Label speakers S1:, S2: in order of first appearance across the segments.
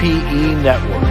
S1: FPE Network.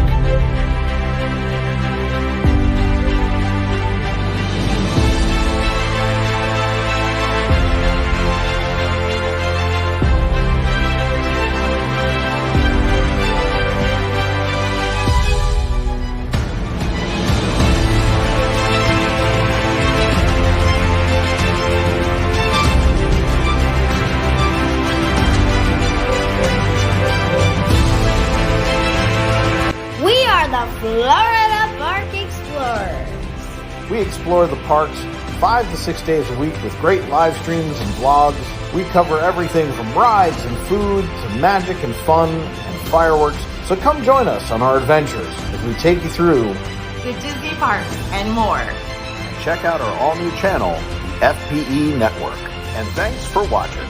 S2: Florida Park Explorers.
S1: We explore the parks 5 to 6 days a week with great live streams and vlogs. We cover everything from rides and food to magic and fun and fireworks. So come join us on our adventures as we take you through
S3: the Disney parks and more.
S1: And check out our all-new channel, FPE Network. And thanks for watching.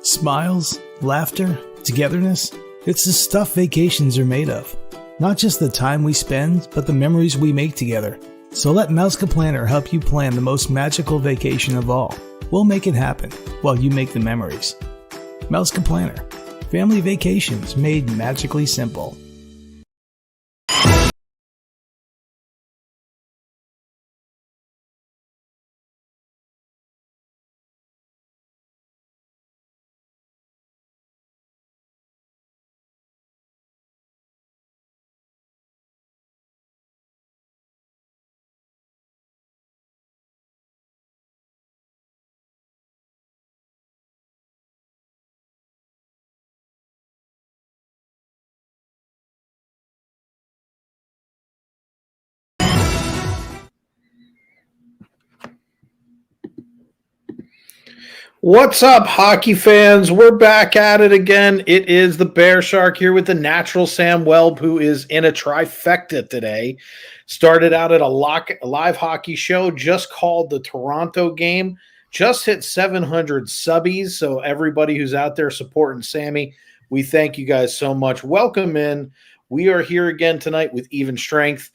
S4: Smiles, laughter, togetherness. It's the stuff vacations are made of. Not just the time we spend, but the memories we make together. So let Mouseka Planner help you plan the most magical vacation of all. We'll make it happen while you make the memories. Mouseka Planner. Family vacations made magically simple.
S1: What's up, hockey fans? We're back at it again. It is the BearShark here with the natural Sam Welb, who is in a trifecta today. Started out at a live hockey show just called the Toronto Game. Just hit 700 subbies, so everybody who's out there supporting Sammy, we thank you guys so much. Welcome in. We are here again tonight with Even Strength.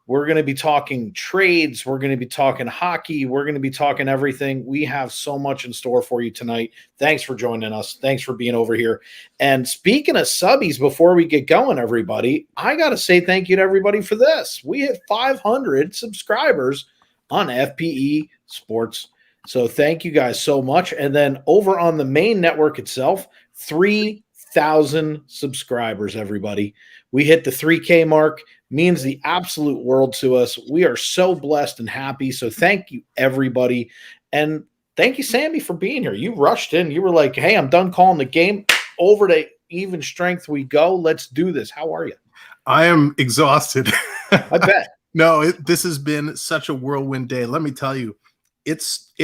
S1: We're going to be talking trades. We're going to be talking hockey. We're going to be talking everything. We have so much in store for you tonight. Thanks for joining us. Thanks for being over here. And speaking of subbies, before we get going, everybody, I got to say thank you to everybody for this. We hit 500 subscribers on FPE Sports. So thank you guys so much. And then over on the main network itself, 3,000 subscribers, everybody. We hit the 3K mark. Means the absolute world to us. We are so blessed and happy. So thank you, everybody. And thank you, Sammy, for being here. You rushed in. You were like, hey, I'm done calling the game. Over to even strength we go. Let's do this. How are you?
S5: I am exhausted.
S1: I bet.
S5: No, this has been such a whirlwind day. Let me tell you, it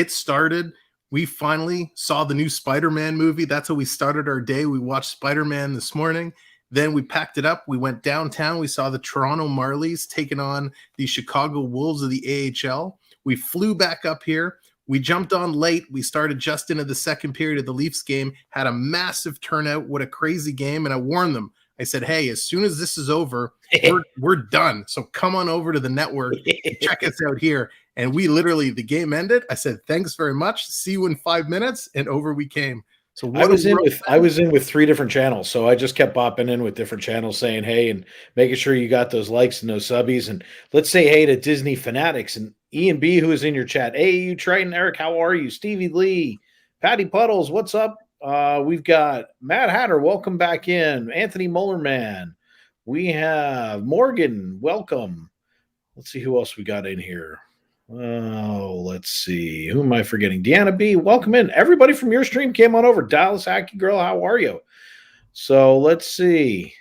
S5: started. We finally saw the new Spider-Man movie. That's how we started our day. We watched Spider-Man this morning. Then we packed it up. We went downtown. We saw the Toronto Marlies taking on the Chicago Wolves of the AHL. We flew back up here. We jumped on late. We started just into the second period of the Leafs game, had a massive turnout. What a crazy game. And I warned them. I said, hey, as soon as this is over, we're done. So come on over to the network, check us out here. And we literally, the game ended. I said, thanks very much. See you in 5 minutes. And over we came. So
S1: I was in with 3 different channels. So I just kept bopping in with different channels saying, hey, and making sure you got those likes and those subbies. And let's say hey to Disney Fanatics and Ian B, who is in your chat. Hey, you Triton, Eric, how are you? Stevie Lee, Patty Puddles, what's up? We've got Matt Hatter, welcome back in. Anthony Mullerman. We have Morgan, welcome. Let's see who else we got in here. Oh, let's see. Who am I forgetting? Deanna B, welcome in. Everybody from your stream came on over. Dallas Hacky Girl, how are you? So let's see.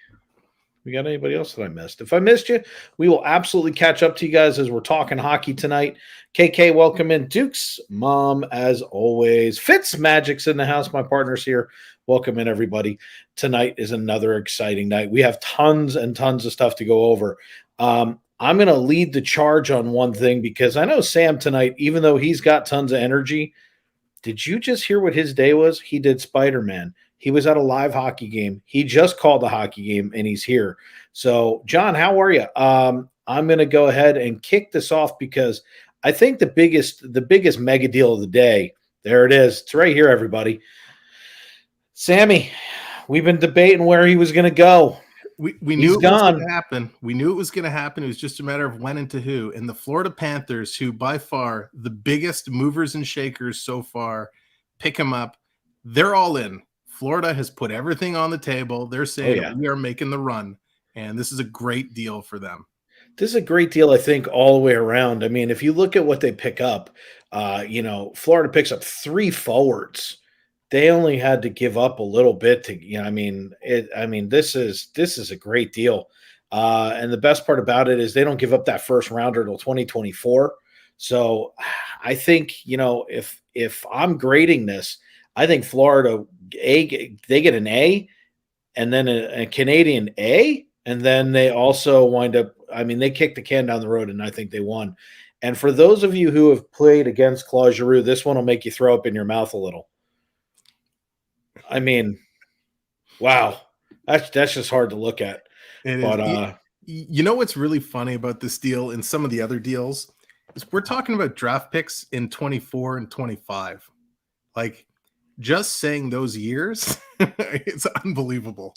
S1: We got anybody else that I missed? If I missed you, we will absolutely catch up to you guys as we're talking hockey tonight. KK, welcome in. Duke's mom, as always. Fitz Magic's in the house. My partner's here. Welcome in, everybody. Tonight is another exciting night. We have tons and tons of stuff to go over. I'm going to lead the charge on one thing because I know Sam tonight, even though he's got tons of energy, did you just hear what his day was? He did Spider-Man. He was at a live hockey game. He just called the hockey game, and he's here. So, John, how are you? I'm going to go ahead and kick this off because I think the biggest mega deal of the day, there it is. It's right here, everybody. Sammy, we've been debating where he was going to go.
S5: We knew it was going to happen. We knew it was going to happen. It was just a matter of when and to who. And the Florida Panthers, who by far the biggest movers and shakers so far, pick him up. They're all in. Florida has put everything on the table. They're saying we are making the run, and this is a great deal for them.
S1: This is a great deal, I think, all the way around. I mean, if you look at what they pick up, Florida picks up 3 forwards. They only had to give up a little bit to, this is a great deal. And the best part about it is they don't give up that first rounder till 2024. So I think, if I'm grading this, I think Florida, they get an A and then a Canadian A. And then they also wind up, they kicked the can down the road and I think they won. And for those of you who have played against Claude Giroux, this one will make you throw up in your mouth a little. Wow. That's just hard to look at.
S5: What's really funny about this deal and some of the other deals is we're talking about draft picks in 24 and 25. Like, just saying those years, it's unbelievable.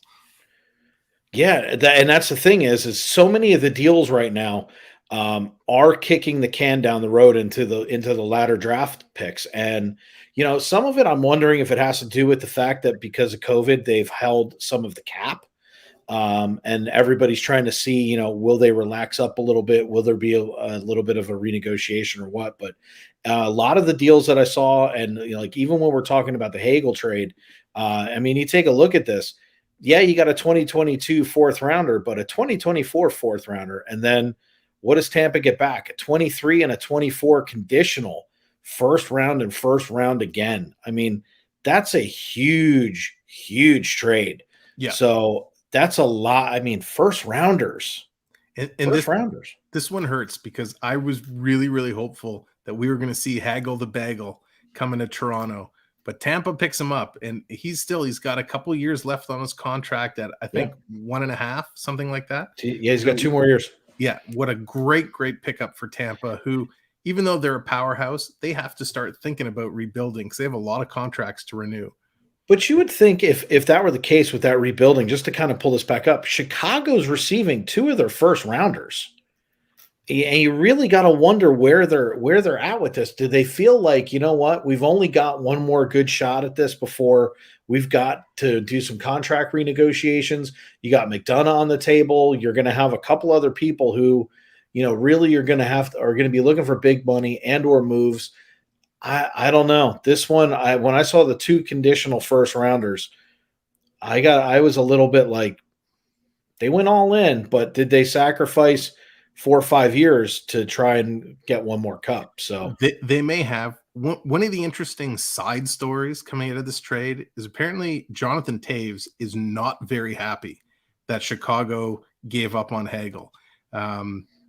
S1: Yeah, and that's the thing is so many of the deals right now are kicking the can down the road into the latter draft picks. And, some of it I'm wondering if it has to do with the fact that because of COVID, they've held some of the cap. And everybody's trying to see, will they relax up a little bit? Will there be a little bit of a renegotiation or what? But a lot of the deals that I saw, and even when we're talking about the Hagel trade, you take a look at this. Yeah, you got a 2022 4th rounder, but a 2024 4th rounder. And then what does Tampa get back? A 23 and a 24 conditional 1st round and 1st round again. That's a huge, huge trade. Yeah. So that's a lot. 1st rounders.
S5: And this one hurts because I was really, really hopeful that we were going to see Hagel the Bagel coming to Toronto. But Tampa picks him up, and he's got a couple years left on his contract at, I think, 1.5, something like that.
S1: Yeah, he's got 2 more years.
S5: Yeah, what a great, great pickup for Tampa, who, even though they're a powerhouse, they have to start thinking about rebuilding because they have a lot of contracts to renew.
S1: But you would think if that were the case with that rebuilding, just to kind of pull this back up, Chicago's receiving 2 of their 1st rounders. And you really got to wonder where they're at with this. Do they feel like, we've only got one more good shot at this before we've got to do some contract renegotiations? You got McDonough on the table. You're going to have a couple other people who, really are going to be looking for big money and or moves. I don't know. This one, when I saw the 2 conditional first rounders, I was a little bit like, they went all in, but did they sacrifice 4 or 5 years to try and get one more cup? So
S5: They may have. One of the interesting side stories coming out of this trade is apparently Jonathan Taves is not very happy that Chicago gave up on Hagel,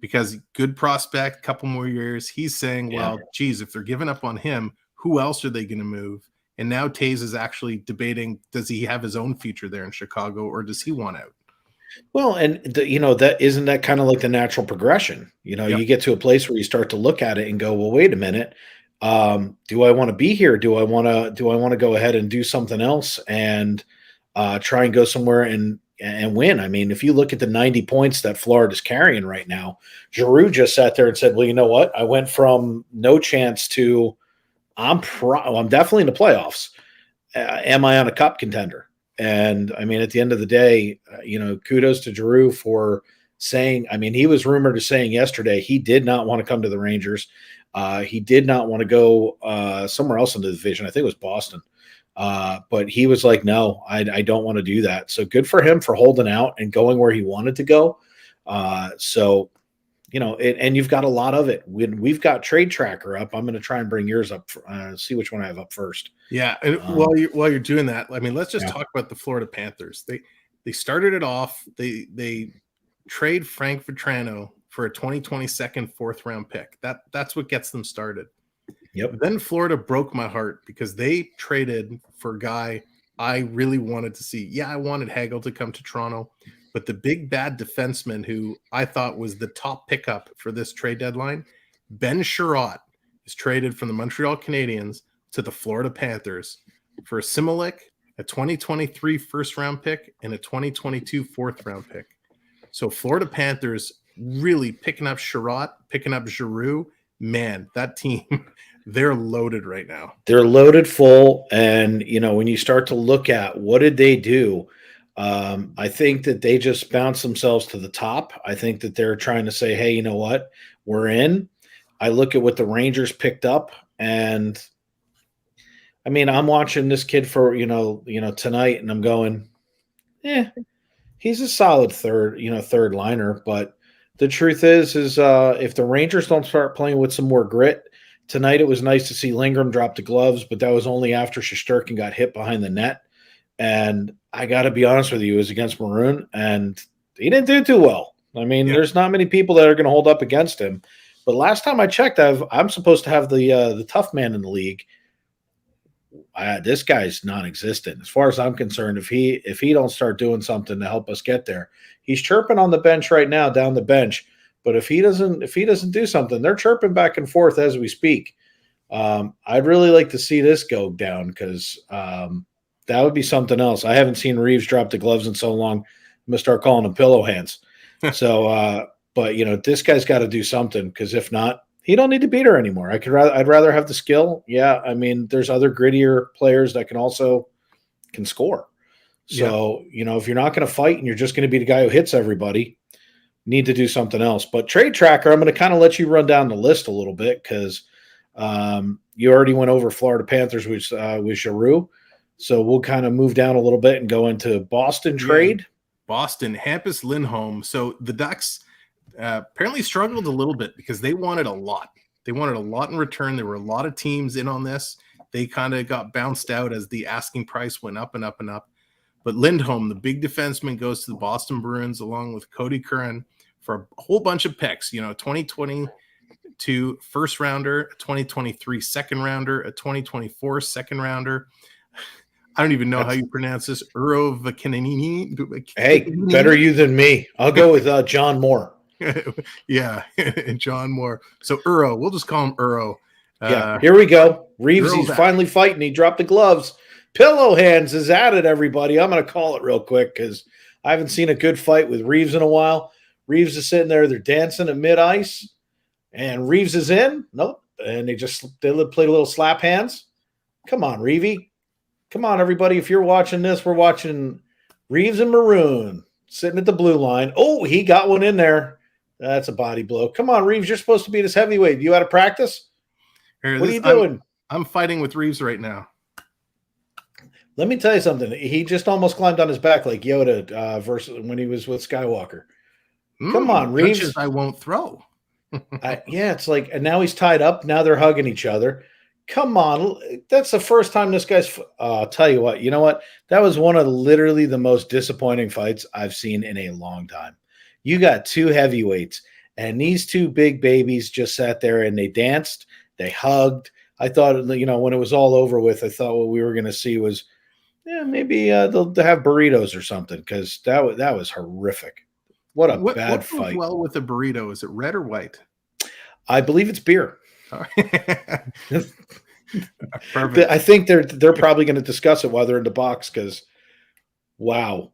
S5: because good prospect, couple more years. He's saying,
S1: yeah.
S5: well, geez, if they're giving up on him, who else are they going to move? And now Taves is actually debating, does he have his own future there in Chicago, or does he want out?
S1: Well, and that isn't that kind of like the natural progression.
S5: Yep.
S1: You get to a place where you start to look at it and go, well, wait a minute. Do I want to be here? Do I want to go ahead and do something else and try and go somewhere and win? I mean, if you look at the 90 points that Florida's carrying right now, Giroux just sat there and said, well, you know what? I went from no chance to I'm definitely in the playoffs. Am I on a cup contender? And I mean, at the end of the day, kudos to Giroux for saying, I mean, he was rumored to saying yesterday he did not want to come to the Rangers. He did not want to go somewhere else in the division. I think it was Boston. But he was like, no, I don't want to do that. So good for him for holding out and going where he wanted to go. And you've got a lot of it. We've got Trade Tracker up. I'm going to try and bring yours up, see which one I have up first.
S5: Yeah, and while you're doing that, I mean, let's just talk about the Florida Panthers. They started it off. They trade Frank Vetrano for a 2022 fourth round pick. That's what gets them started.
S1: Yep.
S5: Then Florida broke my heart because they traded for a guy I really wanted to see. Yeah, I wanted Hagel to come to Toronto, but the big bad defenseman who I thought was the top pickup for this trade deadline, Ben Sherratt, is traded from the Montreal Canadiens to the Florida Panthers for a Similik, a 2023 first round pick, and a 2022 fourth round pick. So Florida Panthers really picking up Sherratt, picking up Giroux. Man, that team, they're loaded right now.
S1: They're loaded full. And, when you start to look at what did they do, I think that they just bounced themselves to the top. I think that they're trying to say, hey, you know what? We're in. I look at what the Rangers picked up, and I mean, I'm watching this kid for, tonight, and I'm going, he's a solid third liner. But the truth is if the Rangers don't start playing with some more grit tonight, it was nice to see Lindgren drop the gloves, but that was only after Shesterkin got hit behind the net. And I got to be honest with you, it was against Maroon, and he didn't do too well. I mean, there's not many people that are going to hold up against him. But last time I checked, I'm supposed to have the tough man in the league. This guy's non-existent as far as I'm concerned. If he don't start doing something to help us get there, he's chirping on the bench right now, down the bench. But if he doesn't do something, they're chirping back and forth as we speak. I'd really like to see this go down because that would be something else. I haven't seen Reeves drop the gloves in so long. I'm gonna start calling them pillow hands. So, but this guy's got to do something because if not, he don't need to beat her anymore. I'd rather have the skill. Yeah, I mean, there's other grittier players that can score. So if you're not going to fight and you're just going to be the guy who hits everybody, need to do something else. But Trade Tracker, I'm going to kind of let you run down the list a little bit because you already went over Florida Panthers with Giroux. So we'll kind of move down a little bit and go into Boston trade.
S5: Boston, Hampus Lindholm. So the Ducks apparently struggled a little bit because they wanted a lot. They wanted a lot in return. There were a lot of teams in on this. They kind of got bounced out as the asking price went up and up and up. But Lindholm, the big defenseman, goes to the Boston Bruins along with Cody Curran for a whole bunch of picks. 2022 first rounder, a 2023 second rounder, a 2024 second rounder. I don't even know how you pronounce this. Uro Vakinini.
S1: Hey, better you than me. I'll go with John Moore.
S5: Yeah, John Moore. So Uro, we'll just call him Uro.
S1: Here we go. Reeves, he's finally fighting. He dropped the gloves. Pillow hands is at it, everybody. I'm going to call it real quick because I haven't seen a good fight with Reeves in a while. Reeves is sitting there. They're dancing at mid-ice, and Reeves is in. Nope. And they play a little slap hands. Come on, Reevy. Come on, everybody. If you're watching this, we're watching Reeves and Maroon sitting at the blue line. Oh, he got one in there. That's a body blow. Come on, Reeves. You're supposed to be this heavyweight. You out of practice? What are you doing?
S5: I'm fighting with Reeves right now.
S1: Let me tell you something. He just almost climbed on his back like Yoda versus when he was with Skywalker. Come on, Reeves.
S5: Punches I won't throw.
S1: Yeah, it's like, and now he's tied up. Now they're hugging each other. Come on. That's the first time this guy's. I'll tell you what. You know what? That was one of literally the most disappointing fights I've seen in a long time. You got two heavyweights, and these two big babies just sat there and they danced. They hugged. I thought, when it was all over with, I thought what we were going to see was, maybe they'll have burritos or something, because that was horrific. What a bad fight.
S5: What goes well with a burrito? Is it red or white?
S1: I believe it's beer.
S5: Perfect.
S1: I think they're probably going to discuss it while they're in the box, because wow.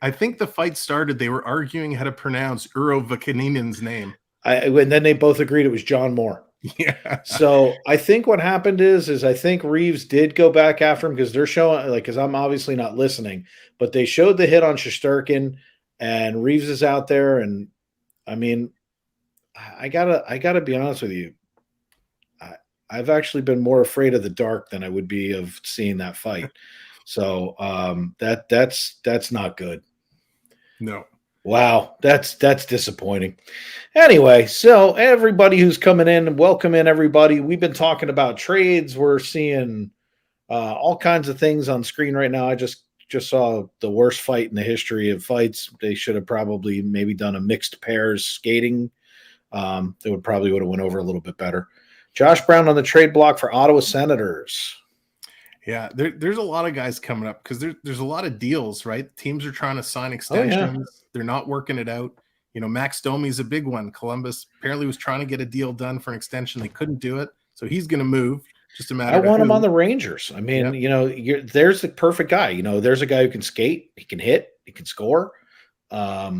S5: I think the fight started, they were arguing how to pronounce Uro Vakaninen's name.
S1: And then they both agreed it was John Moore.
S5: Yeah.
S1: So I think what happened is I think Reeves did go back after him, because they're showing, because I'm obviously not listening, but they showed the hit on Shesterkin, and Reeves is out there. And I mean, I gotta be honest with you. I've actually been more afraid of the dark than I would be of seeing that fight. So that's not good.
S5: No.
S1: Wow, that's disappointing. Anyway, so everybody who's coming in, welcome in everybody. We've been talking about trades. We're seeing all kinds of things on screen right now. I just saw the worst fight in the history of fights. They should have probably maybe done a mixed pairs skating. They would have went over a little bit better. Josh Brown on the trade block for Ottawa Senators.
S5: Yeah, there's a lot of guys coming up, because there's a lot of deals, right? Teams are trying to sign extensions.
S1: Oh, yeah.
S5: They're not working it out. Max Domi's a big one. Columbus apparently was trying to get a deal done for an extension. They couldn't do it, so he's going to move. Just a matter.
S1: I want him on the Rangers. I mean, there's the perfect guy. There's a guy who can skate, he can hit, he can score. I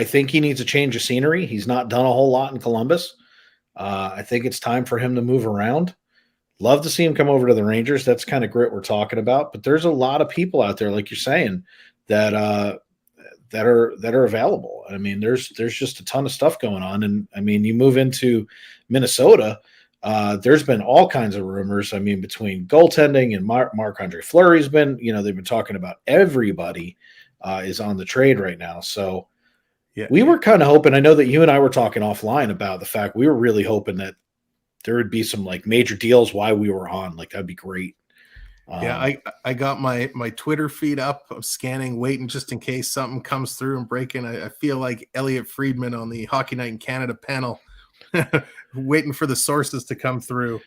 S1: think he needs a change of scenery. He's not done a whole lot in Columbus. I think it's time for him to move around. Love to see him come over to the Rangers. That's kind of grit we're talking about. But there's a lot of people out there, like you're saying, that are available. I mean, there's just a ton of stuff going on. And I mean, you move into Minnesota, there's been all kinds of rumors. I mean, between goaltending and Marc-Andre Fleury's been, they've been talking about everybody is on the trade right now. So yeah, we were kind of hoping, I know that you and I were talking offline about the fact we were really hoping that there would be some like major deals while we were on. Like, that'd be great.
S5: Yeah, I got my Twitter feed up. I'm scanning, waiting just in case something comes through and breaking. I feel like Elliot Friedman on the Hockey Night in Canada panel, waiting for the sources to come through.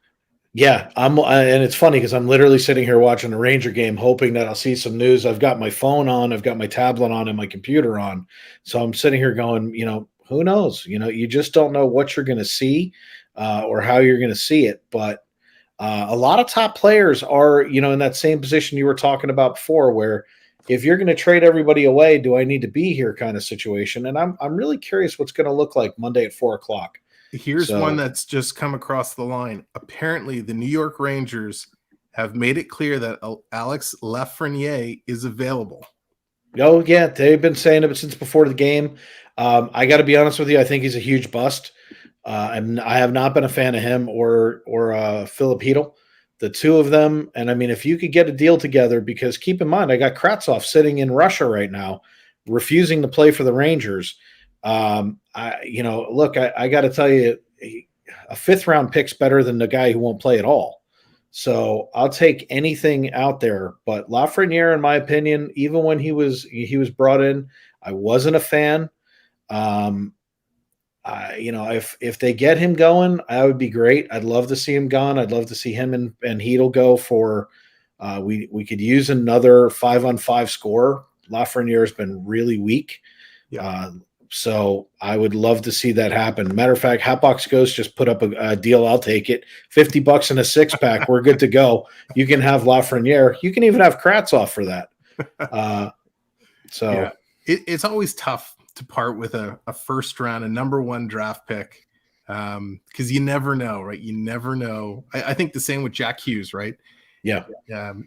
S1: Yeah, and it's funny because I'm literally sitting here watching the Ranger game, hoping that I'll see some news. I've got my phone on, I've got my tablet on, and my computer on. So I'm sitting here going, who knows? You just don't know what you're going to see or how you're going to see it. But a lot of top players are, in that same position you were talking about before, where if you're going to trade everybody away, do I need to be here kind of situation? And I'm really curious what's going to look like Monday at 4:00.
S5: Here's one that's just come across the line. Apparently, the New York Rangers have made it clear that Alex Lafreniere is available.
S1: Oh, yeah. They've been saying it since before the game. I got to be honest with you. I think he's a huge bust. I have not been a fan of him or Philip Hedl, the two of them. And I mean, if you could get a deal together, because keep in mind, I got Kravtsov sitting in Russia right now, refusing to play for the Rangers. Look, I got to tell you, a 5th round pick's better than the guy who won't play at all. So I'll take anything out there. But Lafreniere, in my opinion, even when he was brought in, I wasn't a fan. If they get him going, that would be great. I'd love to see him gone. I'd love to see him and Hedl go for. We could use another 5-on-5 scorer. Lafreniere has been really weak. Yeah. So I would love to see that happen. Matter of fact, Hatbox Ghost just put up a deal. I'll take it. $50 in a 6-pack. We're good to go. You can have Lafreniere. You can even have Kravtsov for that.
S5: It's always tough to part with a first round, a number 1 draft pick, because you never know, right? You never know. I think the same with Jack Hughes, right?
S1: Yeah.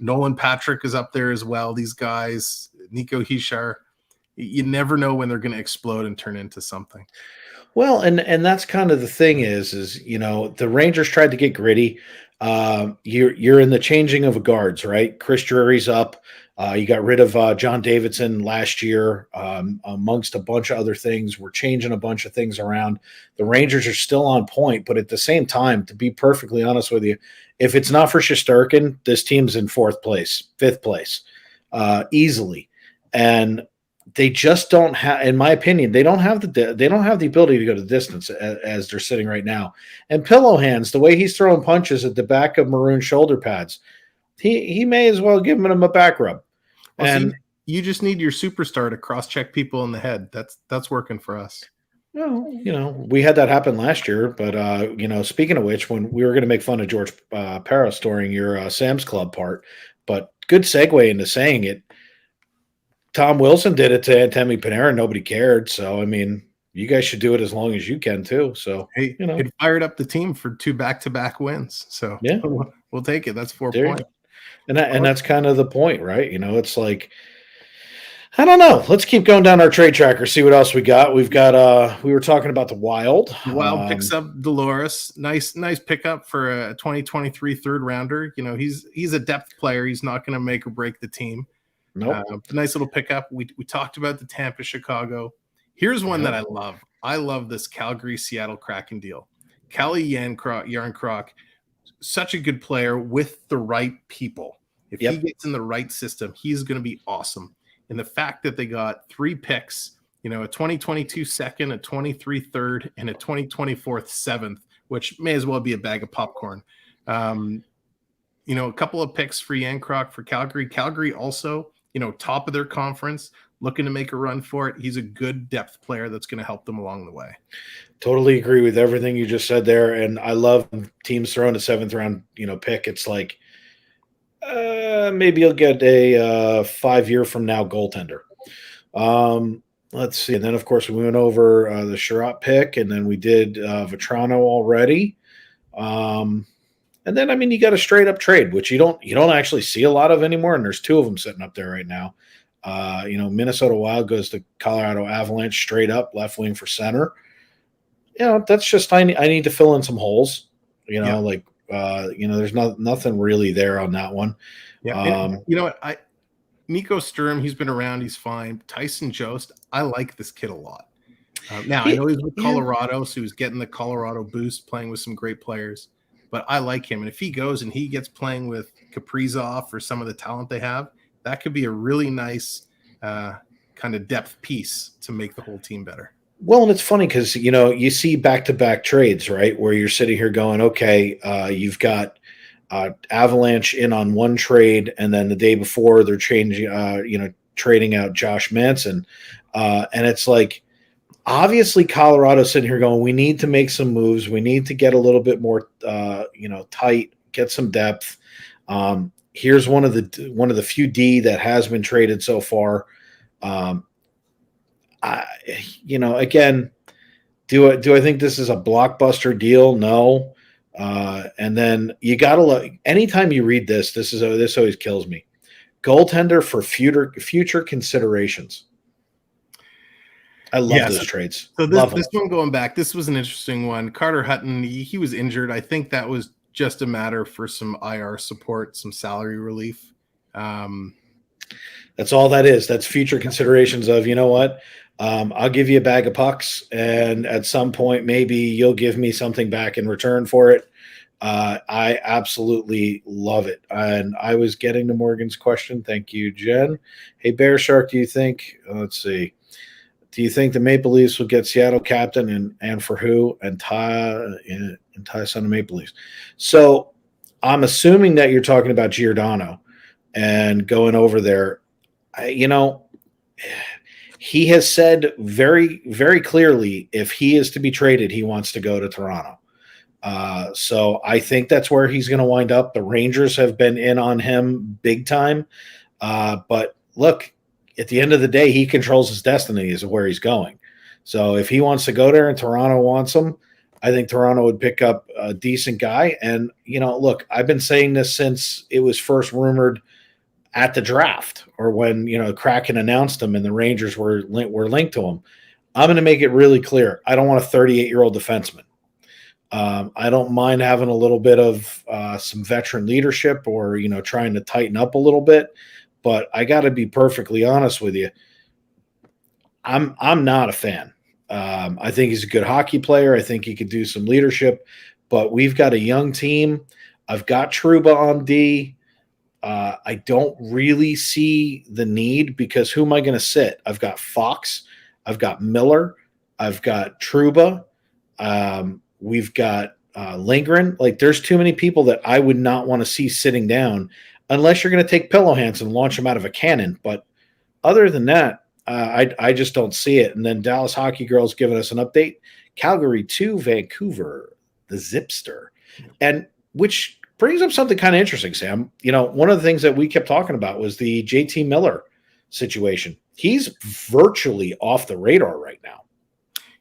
S5: Nolan Patrick is up there as well. These guys, Nico Hischier, you never know when they're going to explode and turn into something.
S1: Well, and that's kind of the thing is the Rangers tried to get gritty. You're in the changing of guards, right? Chris Drury's up. You got rid of John Davidson last year, amongst a bunch of other things. We're changing a bunch of things around. The Rangers are still on point, but at the same time, to be perfectly honest with you, if it's not for Shesterkin, this team's in fifth place, easily. And they just don't have, in my opinion, they don't have the ability to go to the distance as they're sitting right now. And pillow hands, the way he's throwing punches at the back of maroon shoulder pads, he may as well give him a back rub.
S5: Well,
S1: and
S5: so you just need your superstar to cross-check people in the head. That's working for us.
S1: well, we had that happen last year. But speaking of which, when we were going to make fun of George Paris during your Sam's Club part, but good segue into saying it. Tom Wilson did it to Antemi Panarin. Nobody cared. So, I mean, you guys should do it as long as you can too. So,
S5: hey, it fired up the team for 2 back-to-back wins. So,
S1: yeah,
S5: we'll take it. That's 4 points.
S1: And that's kind of the point, right? It's like, I don't know. Let's keep going down our trade tracker, see what else we got. We've got we were talking about the Wild.
S5: Wild picks up Dolores. Nice pickup for a 2023 third rounder. He's a depth player. He's not going to make or break the team.
S1: Nope.
S5: Nice little pickup. We talked about the Tampa, Chicago. Here's one that I love. I love this Calgary, Seattle Kraken deal. Calle Jarnkrok, such a good player with the right people. If he gets in the right system, he's going to be awesome. And the fact that they got 3 picks, a 2022 second, a 23 third, and a 2024 seventh, which may as well be a bag of popcorn. A couple of picks for Jarnkrok for Calgary. Calgary also, top of their conference, looking to make a run for it. He's a good depth player that's going to help them along the way.
S1: Totally agree with everything you just said there. And I love teams throwing a 7th round, pick. It's like, maybe you'll get a 5-year from now goaltender. Let's see. And then, of course, we went over the Sherratt pick, and then we did Vetrano already. And then, I mean, you got a straight up trade, which you don't actually see a lot of anymore. And there's 2 of them sitting up there right now. Minnesota Wild goes to Colorado Avalanche straight up, left wing for center. That's just I need to fill in some holes. There's nothing really there on that one.
S5: Yeah. You know what? Nico Sturm, he's been around. He's fine. Tyson Jost, I like this kid a lot. Now, I know he's with Colorado, so he's getting the Colorado boost, playing with some great players. But I like him. And if he goes and he gets playing with Kaprizov or some of the talent they have, that could be a really nice kind of depth piece to make the whole team better.
S1: Well, and it's funny because, you see back-to-back trades, right, where you're sitting here going, okay, you've got Avalanche in on one trade, and then the day before they're changing, trading out Josh Manson. And it's like, obviously Colorado's sitting here going, we need to make some moves. We need to get a little bit more, tight, get some depth. Here's one of the few D that has been traded so far. Again, do I think this is a blockbuster deal? No. And then you got to look. Anytime you read this always kills me. Goaltender for future considerations. I love those trades.
S5: So this one going back, this was an interesting one. Carter Hutton, he was injured. I think that was just a matter for some IR support, some salary relief.
S1: That's all that is. That's future considerations of, what? I'll give you a bag of pucks, and at some point, maybe you'll give me something back in return for it. I absolutely love it. And I was getting to Morgan's question. Thank you, Jen. Hey, BearShark, do you think, let's see, do you think the Maple Leafs will get Seattle captain and for who? And tie son of Maple Leafs. So I'm assuming that you're talking about Giordano and going over there. He has said very, very clearly if he is to be traded, he wants to go to Toronto. So I think that's where he's going to wind up. The Rangers have been in on him big time. But look, at the end of the day, he controls his destiny as to where he's going. So if he wants to go there and Toronto wants him, I think Toronto would pick up a decent guy. And, look, I've been saying this since it was first rumored at the draft or when, Kraken announced him and the Rangers were linked to him. I'm going to make it really clear. I don't want a 38-year-old defenseman. I don't mind having a little bit of some veteran leadership or, trying to tighten up a little bit. But I got to be perfectly honest with you. I'm not a fan. I think he's a good hockey player. I think he could do some leadership, but we've got a young team. I've got Trouba on D. I don't really see the need because who am I going to sit? I've got Fox. I've got Miller. I've got Trouba. We've got Lindgren. Like, there's too many people that I would not want to see sitting down unless you're going to take pillow hands and launch them out of a cannon. But other than that, I just don't see it. And then Dallas Hockey Girls giving us an update. Calgary 2, Vancouver, the Zipster. And which brings up something kind of interesting, Sam. One of the things that we kept talking about was the JT Miller situation. He's virtually off the radar right now.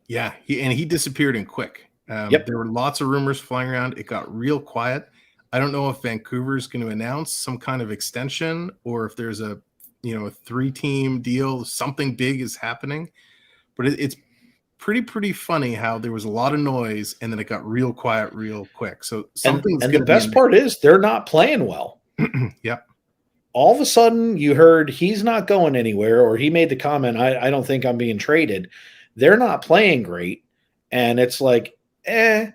S5: Yeah, he disappeared in quick.
S1: Yep.
S5: There were lots of rumors flying around. It got real quiet. I don't know if Vancouver's going to announce some kind of extension or if there's a 3-team deal. Something big is happening, but it's pretty funny how there was a lot of noise and then it got real quiet real quick. So something's
S1: and the best part is they're not playing well.
S5: Yep.
S1: All of a sudden you heard he's not going anywhere, or he made the comment, I don't think I'm being traded. They're not playing great. And it's like, and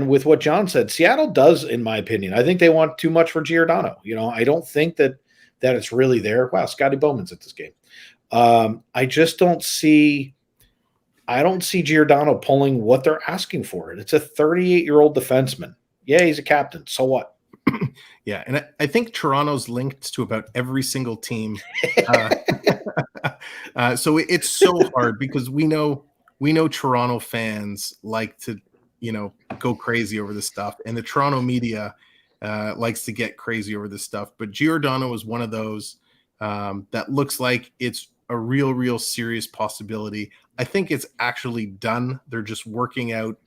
S1: with what John said, Seattle does, in my opinion, I think they want too much for Giordano. I don't think that it's really there. Wow, Scotty Bowman's at this game. I just don't see Giordano pulling what they're asking for it. It's a 38-year-old defenseman. Yeah, he's a captain. So what?
S5: Yeah, and I think Toronto's linked to about every single team. So it's so hard because we know Toronto fans like to, go crazy over this stuff, and the Toronto media likes to get crazy over this stuff. But Giordano is one of those that looks like it's a real serious possibility. I think it's actually done. They're just working out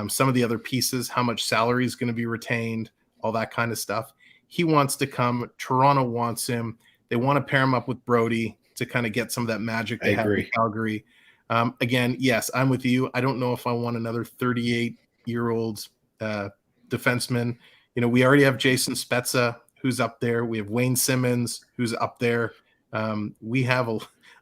S5: some of the other pieces, how much salary is going to be retained, all that kind of stuff. He wants to come. Toronto wants him. They want to pair him up with Brody to kind of get some of that magic they have in Calgary. Again, yes, I'm with you. I don't know if I want another 38-year-old defenseman. We already have Jason Spezza, who's up there. We have Wayne Simmons, who's up there. We have a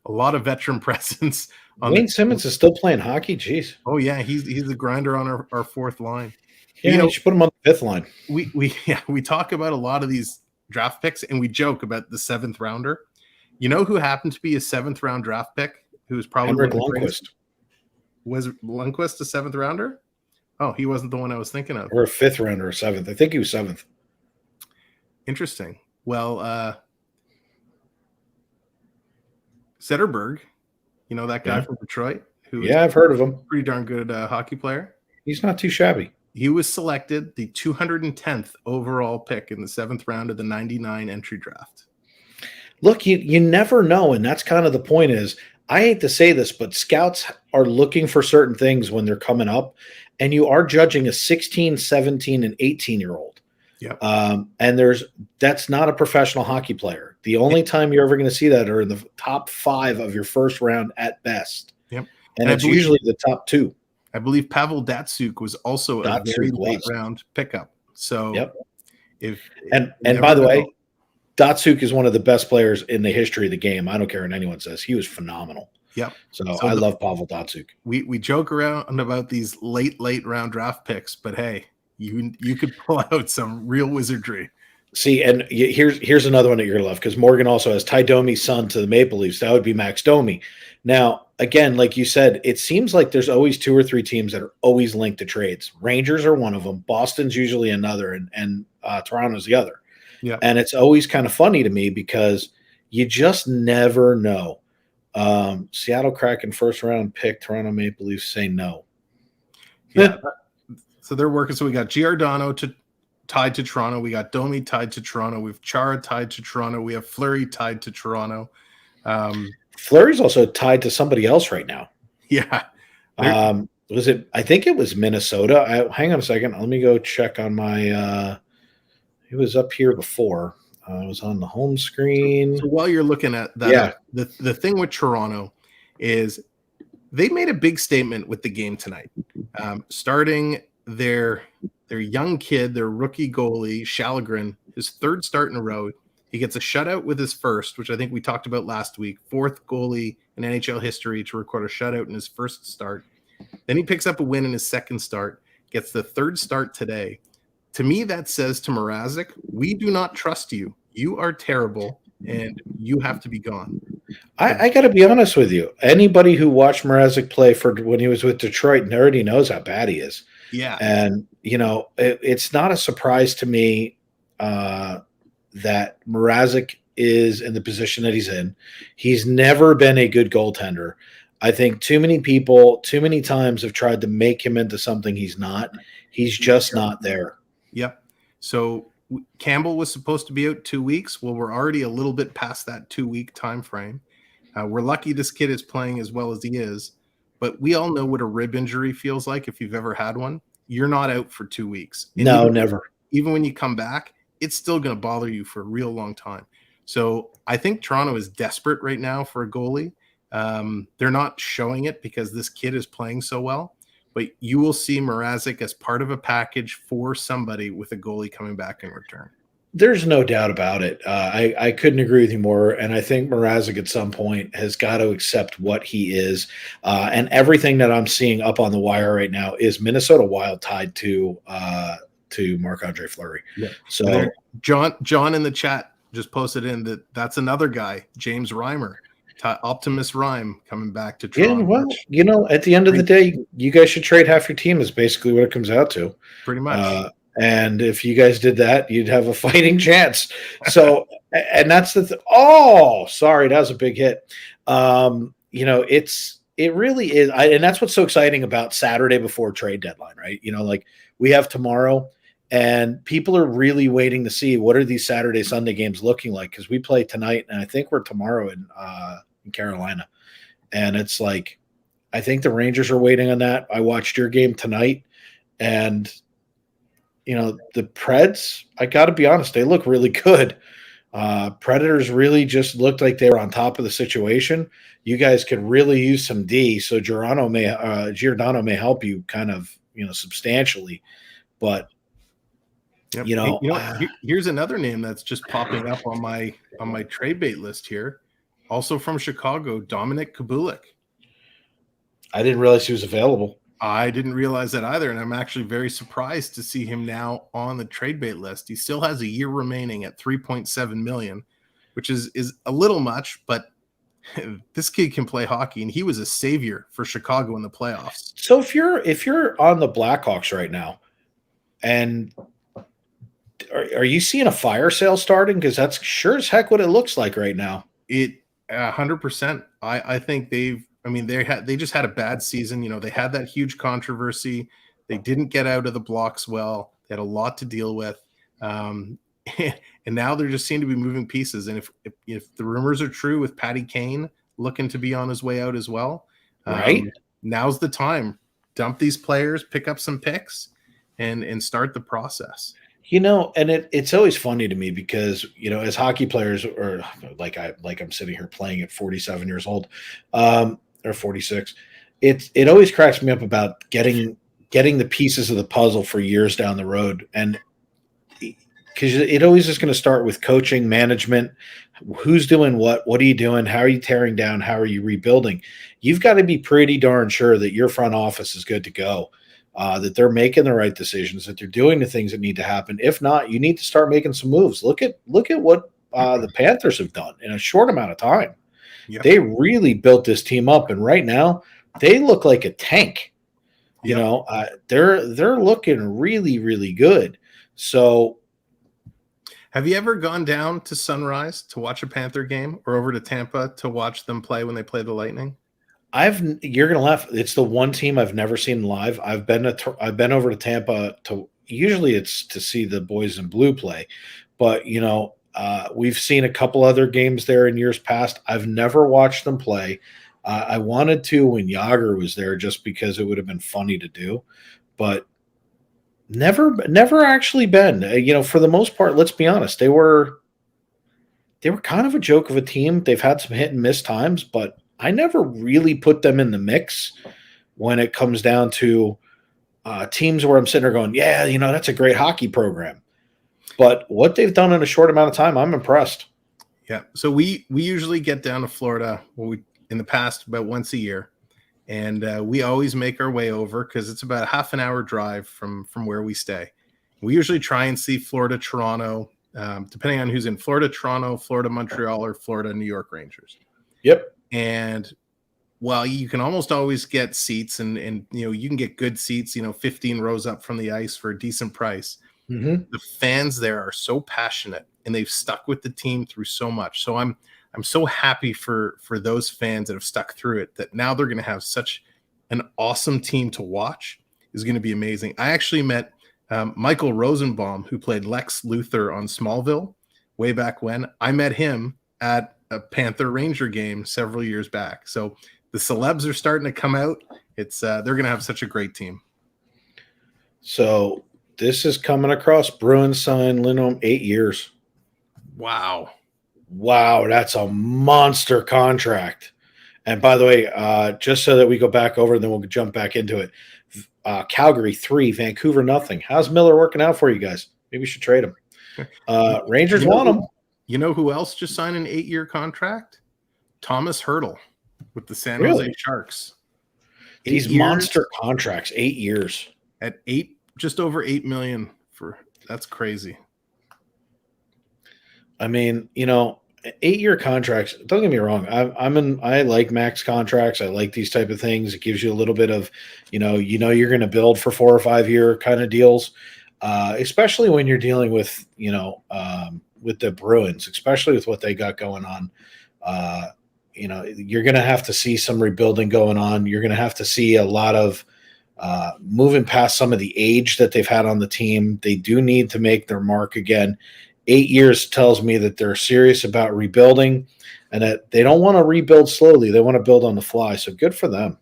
S5: lot of veteran presence.
S1: Wayne Simmons is still playing hockey. Jeez.
S5: Oh yeah, he's the grinder on our fourth line.
S1: Yeah, you should put him on the fifth line.
S5: We talk about a lot of these draft picks, and we joke about the 7th rounder. Who happened to be a 7th round draft pick? Who was probably
S1: Henrik Lundqvist.
S5: Was Lundqvist a 7th rounder? Oh, he wasn't the one I was thinking of.
S1: Or a 5th rounder or 7th. I think he was 7th.
S5: Interesting. Well, Zetterberg, that guy from Detroit.
S1: I've heard of him.
S5: Pretty darn good hockey player.
S1: He's not too shabby.
S5: He was selected the 210th overall pick in the 7th round of the 99 entry draft.
S1: Look, you never know, and that's kind of the point is, I hate to say this, but scouts are looking for certain things when they're coming up, and you are judging a 16, 17, and 18-year-old.
S5: Yep.
S1: And that's not a professional hockey player. The only time you're ever going to see that are in the top 5 of your first round at best.
S5: Yep.
S1: And it's usually the top 2.
S5: I believe Pavel Datsyuk was also a very late round pickup. So
S1: yep.
S5: And
S1: by the way, Datsyuk is one of the best players in the history of the game. I don't care what anyone says. He was phenomenal.
S5: Yep.
S1: So I love Pavel Datsyuk.
S5: We joke around about these late round draft picks, but hey, you could pull out some real wizardry.
S1: See, and here's another one that you're going to love, because Morgan also has Ty Domi's son to the Maple Leafs. That would be Max Domi. Now, again, like you said, it seems like there's always 2 or 3 teams that are always linked to trades. Rangers are one of them. Boston's usually another, and Toronto's the other.
S5: Yeah.
S1: And it's always kind of funny to me because you just never know. Seattle Kraken 1st round pick, Toronto Maple Leafs say no.
S5: Yeah. So they're working. So we got Giordano tied to Toronto. We got Domi tied to Toronto. We have Chara tied to Toronto. We have Fleury tied to Toronto.
S1: Fleury's also tied to somebody else right now.
S5: Yeah.
S1: Was it? I think it was Minnesota. Hang on a second. Let me go check on my. It was up here before. I was on the home screen.
S5: So while you're looking at that, the thing with Toronto is they made a big statement with the game tonight. Starting their young kid, their rookie goalie, Shalgren, his third start in a row. He gets a shutout with his first, which I think we talked about last week. Fourth goalie in NHL history to record a shutout in his first start. Then he picks up a win in his second start, gets the third start today. To me, that says to Mrazek, we do not trust you. You are terrible, and you have to be gone.
S1: I got to be honest with you. Anybody who watched Mrazek play for when he was with Detroit already knows how bad he is.
S5: Yeah.
S1: And, it's not a surprise to me that Mrazek is in the position that he's in. He's never been a good goaltender. I think too many people, too many times have tried to make him into something he's not. He's just not there.
S5: Yep. So Campbell was supposed to be out 2 weeks. Well, we're already a little bit past that 2-week time frame. We're lucky this kid is playing as well as he is, but we all know what a rib injury feels like if you've ever had one. You're not out for 2 weeks. And
S1: never.
S5: Even when you come back, it's still going to bother you for a real long time. So I think Toronto is desperate right now for a goalie. They're not showing it because this kid is playing so well, but you will see Mrazek as part of a package for somebody with a goalie coming back in return.
S1: There's no doubt about it. I couldn't agree with you more. And I think Mrazek at some point has got to accept what he is. And everything that I'm seeing up on the wire right now is Minnesota Wild tied to Marc-Andre Fleury.
S5: Yeah.
S1: So
S5: John in the chat just posted in that's another guy, James Reimer, Optimus Rhyme coming back to Toronto.
S1: Yeah, well, at the end of the day, you guys should trade half your team is basically what it comes out to.
S5: Pretty much.
S1: And if you guys did that, you'd have a fighting chance. So, and that's sorry, that was a big hit. It really is. And that's what's so exciting about Saturday before trade deadline, right? We have tomorrow and people are really waiting to see what are these Saturday, Sunday games looking like? Cause we play tonight and I think we're tomorrow in Carolina. And it's like, I think the Rangers are waiting on that. I watched your game tonight and the Preds, I got to be honest, they look really good. Predators really just looked like they were on top of the situation. You guys could really use some D. So Giordano may help you kind of, substantially. But,
S5: yep. Here's another name that's just popping up on my trade bait list here. Also from Chicago, Dominik Kubulik.
S1: I didn't realize he was available.
S5: I didn't realize that either, and I'm actually very surprised to see him now on the trade bait list. He still has a year remaining at $3.7 million, which is a little much, but this kid can play hockey, and he was a savior for Chicago in the playoffs.
S1: So if you're on the Blackhawks right now, and are you seeing a fire sale starting? Because that's sure as heck what it looks like right now.
S5: It 100%. I think they just had a bad season. They had that huge controversy. They didn't get out of the blocks well. They had a lot to deal with. And now they're just seem to be moving pieces. And if the rumors are true with Patty Kane looking to be on his way out as well,
S1: right?
S5: Now's the time. Dump these players, pick up some picks, and start the process.
S1: And it's always funny to me because, as hockey players, or like I'm sitting here playing at 47 years old, or 46, it always cracks me up about getting the pieces of the puzzle for years down the road. And because it always is going to start with coaching, management, who's doing what are you doing? How are you tearing down? How are you rebuilding? You've got to be pretty darn sure that your front office is good to go. That they're making the right decisions, that they're doing the things that need to happen. If not, you need to start making some moves. Look at what the Panthers have done in a short amount of time.
S5: Yep.
S1: They really built this team up, and right now they look like a tank.
S5: Yep.
S1: They're looking really, really good. So,
S5: have you ever gone down to Sunrise to watch a Panther game, or over to Tampa to watch them play when they play the Lightning?
S1: You're gonna laugh. It's the one team I've never seen live. I've been over to Tampa usually it's to see the boys in blue play, but we've seen a couple other games there in years past. I've never watched them play. I wanted to when Yager was there just because it would have been funny to do, but never actually been. For the most part, let's be honest, they were kind of a joke of a team. They've had some hit and miss times, but I never really put them in the mix when it comes down to teams where I'm sitting there going, yeah, that's a great hockey program. But what they've done in a short amount of time, I'm impressed.
S5: Yeah. So we usually get down to Florida in the past about once a year. And we always make our way over because it's about a half an hour drive from where we stay. We usually try and see Florida, Toronto, depending on who's in Florida, Toronto, Florida, Montreal, or Florida, New York Rangers.
S1: Yep.
S5: And while you can almost always get seats and you can get good seats, 15 rows up from the ice for a decent price.
S1: Mm-hmm.
S5: The fans there are so passionate and they've stuck with the team through so much. So I'm so happy for those fans that have stuck through it, that now they're going to have such an awesome team to watch. Is going to be amazing. I actually met Michael Rosenbaum, who played Lex Luthor on Smallville way back when. I met him at a Panther Ranger game several years back. So the celebs are starting to come out. It's they're going to have such a great team.
S1: So this is coming across Bruins sign Lindholm 8 years.
S5: Wow.
S1: Wow, that's a monster contract. And by the way, just so that we go back over and then we'll jump back into it. Calgary 3, Vancouver nothing. How's Miller working out for you guys? Maybe we should trade him. Rangers want him.
S5: You know who else just signed an 8-year contract? Thomas Hertl with the San Jose Sharks.
S1: These monster contracts, 8 years.
S5: At just over $8 million that's crazy.
S1: I mean, 8-year contracts. Don't get me wrong. I like max contracts. I like these type of things. It gives you a little bit of, you're going to build for 4 or 5 year kind of deals, especially when you're dealing with, with the Bruins, especially with what they got going on. You're going to have to see some rebuilding going on. You're going to have to see a lot of moving past some of the age that they've had on the team. They do need to make their mark again. 8 years tells me that they're serious about rebuilding and that they don't want to rebuild slowly. They want to build on the fly. So good for them.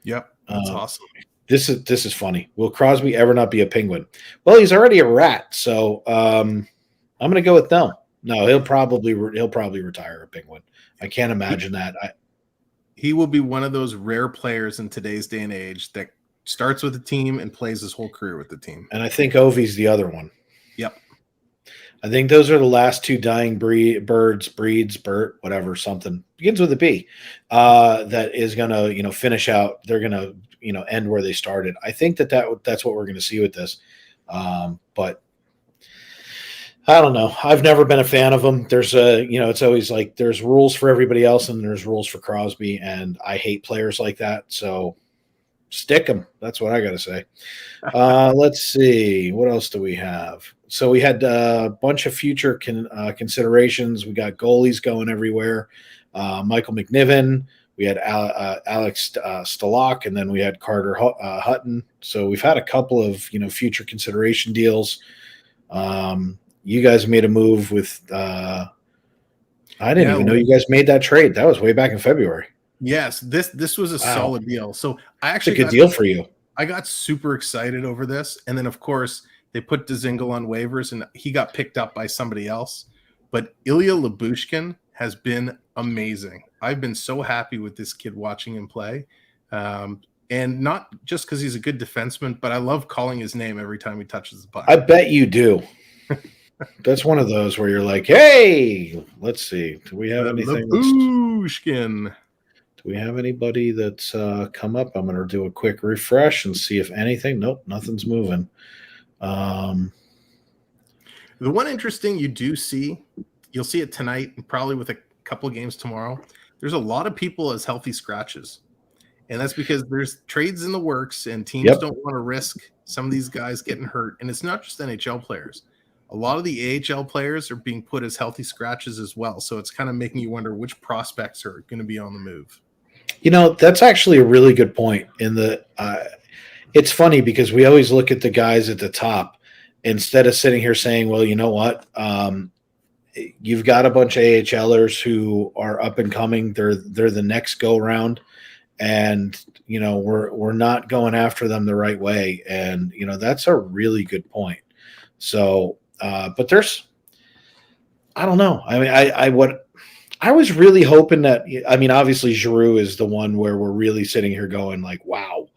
S5: Yep. That's awesome.
S1: This is funny. Will Crosby ever not be a Penguin? Well, he's already a Rat. So I'm going to go with no. No, he'll probably retire a Penguin. I can't imagine that.
S5: He will be one of those rare players in today's day and age that starts with the team and plays his whole career with the team.
S1: And I think Ovi's the other one.
S5: Yep.
S1: I think those are the last two dying breeds, Bert, whatever, something begins with a B, that is going to, finish out. They're going to, end where they started. I think that's what we're going to see with this. But I don't know. I've never been a fan of them. There's it's always like there's rules for everybody else and there's rules for Crosby, and I hate players like that. So stick them. That's what I got to say. Let's see. What else do we have? So we had a bunch of future considerations. We got goalies going everywhere. Michael McNiven. We had Alex Stalock, and then we had Carter Hutton. So we've had a couple of future consideration deals. You guys made a move with. I didn't even know you guys made that trade. That was way back in February.
S5: Yes, this was a solid deal. So I actually
S1: it's a good deal for you.
S5: I got super excited over this, and then of course they put Dzingel on waivers, and he got picked up by somebody else. But Ilya Lyubushkin has been amazing. I've been so happy with this kid watching him play, and not just because he's a good defenseman, but I love calling his name every time he touches the puck.
S1: I bet you do. That's one of those where you're like, hey, let's see. Do we have anything?
S5: Lyubushkin.
S1: Do we have anybody that's come up? I'm going to do a quick refresh and see if anything. Nope, nothing's moving.
S5: The one interesting you'll see it tonight, and probably with a couple of games tomorrow. There's a lot of people as healthy scratches, and that's because there's trades in the works, and teams don't want to risk some of these guys getting hurt. And it's not just NHL players. A lot of the AHL players are being put as healthy scratches as well. So it's kind of making you wonder which prospects are going to be on the move.
S1: That's actually a really good point. It's funny because we always look at the guys at the top instead of sitting here saying, well, you know what? You've got a bunch of AHLers who are up and coming. They're the next go round, and we're not going after them the right way. And that's a really good point. So, but I don't know. I mean, I was really hoping that. I mean, obviously, Giroux is the one where we're really sitting here going like, wow.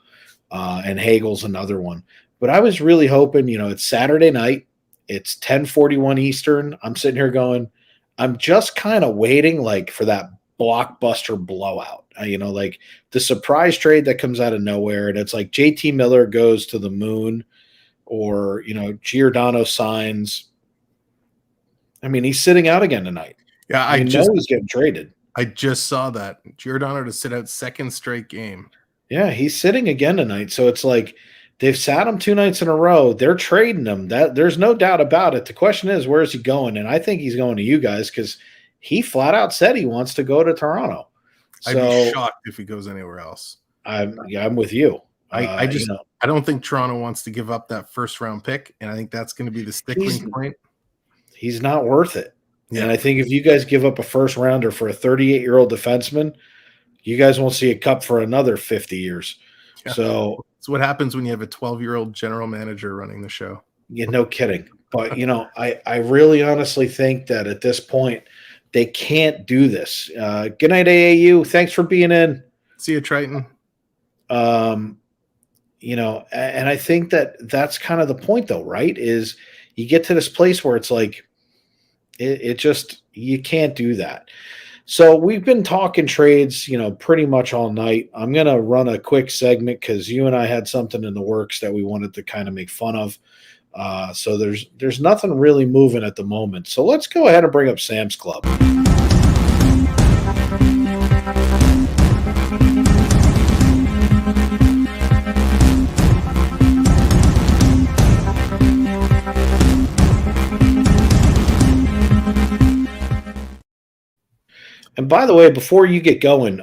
S1: and Hagel's another one. But I was really hoping, it's Saturday night. It's 10:41 Eastern. I'm sitting here going, I'm just kind of waiting like for that blockbuster blowout. Like the surprise trade that comes out of nowhere. And it's like JT Miller goes to the moon or, Giordano signs. I mean, he's sitting out again tonight.
S5: Yeah,
S1: he's getting traded.
S5: I just saw that. Giordano to sit out second straight game.
S1: Yeah, he's sitting again tonight. So it's like they've sat him 2 nights in a row. They're trading him. There's no doubt about it. The question is, where is he going? And I think he's going to you guys because he flat out said he wants to go to Toronto.
S5: I'd be shocked if he goes anywhere else.
S1: I'm with you.
S5: I don't think Toronto wants to give up that first round pick, and I think that's going to be the sticking point.
S1: He's not worth it.
S5: Yeah.
S1: And I think if you guys give up a first rounder for a 38-year-old defenseman, you guys won't see a cup for another 50 years.
S5: Yeah.
S1: So
S5: it's what happens when you have a 12-year-old general manager running the show.
S1: Yeah, no kidding. But, I really honestly think that at this point, they can't do this. Good night, AAU. Thanks for being in.
S5: See you, Triton.
S1: And I think that's kind of the point, though, right? Is you get to this place where it's like, it just, you can't do that. So we've been talking trades, pretty much all night. I'm going to run a quick segment because you and I had something in the works that we wanted to kind of make fun of. So there's nothing really moving at the moment. So let's go ahead and bring up Sam's Club. And by the way, before you get going,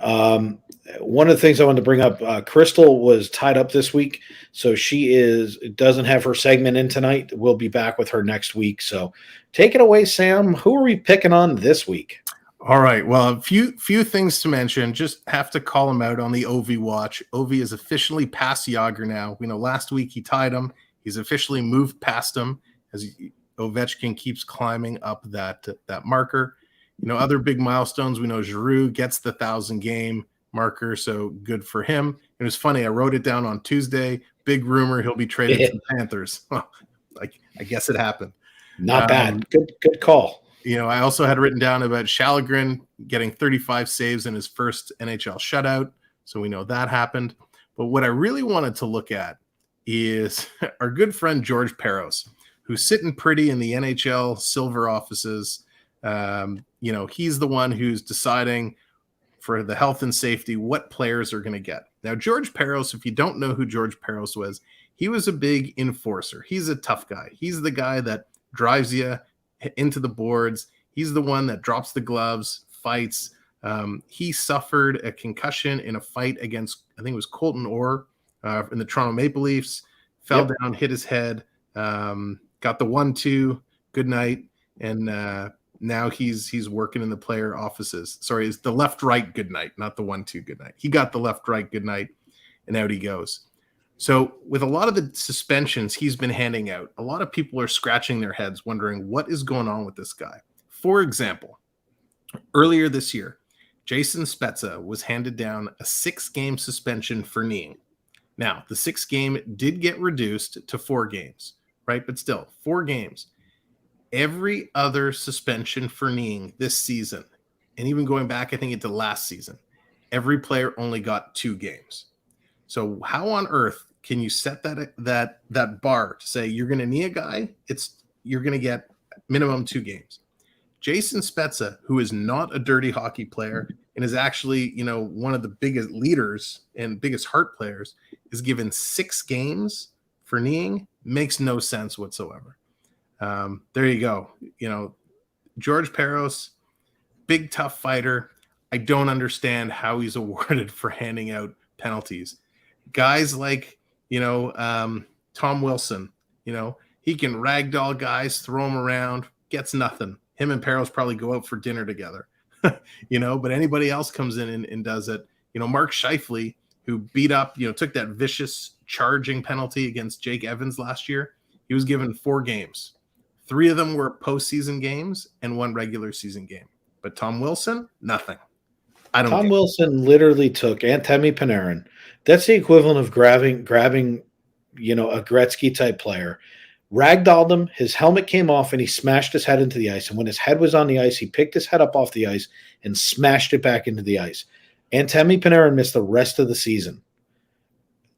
S1: one of the things I wanted to bring up, Krystal was tied up this week, so she doesn't have her segment in tonight. We'll be back with her next week. So take it away, Sam. Who are we picking on this week?
S5: All right. Well, a few things to mention. Just have to call him out on the Ovi watch. Ovi is officially past Yager now. We know last week he tied him. He's officially moved past him as Ovechkin keeps climbing up that marker. Other big milestones. We know Giroux gets the 1,000 game marker, so good for him. It was funny. I wrote it down on Tuesday. Big rumor he'll be traded to the Panthers. Well, I guess it happened.
S1: Not bad. Good call.
S5: I also had written down about Shalgren getting 35 saves in his first NHL shutout, so we know that happened. But what I really wanted to look at is our good friend George Peros, who's sitting pretty in the NHL silver offices. He's the one who's deciding for the health and safety what players are going to get. Now, George Peros, if you don't know who George Peros was, he was a big enforcer. He's a tough guy. He's the guy that drives you into the boards. He's the one that drops the gloves, fights. He suffered a concussion in a fight against, I think it was Colton Orr in the Toronto Maple Leafs, fell down, hit his head, got the 1-2, good night, and now he's working in the player offices. Sorry, it's the left-right good night, not the 1-2 good night. He got the left-right good night, and out he goes. So with a lot of the suspensions he's been handing out, a lot of people are scratching their heads wondering what is going on with this guy. For example, earlier this year, Jason Spezza was handed down a 6-game suspension for kneeing. Now, the 6th game did get reduced to 4 games, right? But still, 4 games. Every other suspension for kneeing this season, and even going back, I think, into last season, every player only got 2 games. So how on earth can you set that bar to say you're going to knee a guy? You're going to get minimum 2 games. Jason Spezza, who is not a dirty hockey player and is actually, one of the biggest leaders and biggest heart players, is given 6 games for kneeing. Makes no sense whatsoever. There you go. George Peros, big tough fighter. I don't understand how he's awarded for handing out penalties. Guys like, Tom Wilson, he can ragdoll guys, throw them around, gets nothing. Him and Peros probably go out for dinner together, but anybody else comes in and does it. Mark Scheifele, who beat up, took that vicious charging penalty against Jake Evans last year. He was given 4 games. 3 of them were postseason games and 1 regular season game. But Tom Wilson, nothing. Tom
S1: Wilson literally took Antemi Panarin, That's the equivalent of grabbing, a Gretzky type player, ragdolled him, his helmet came off, and he smashed his head into the ice. And when his head was on the ice, he picked his head up off the ice and smashed it back into the ice. Antemi Panarin missed the rest of the season.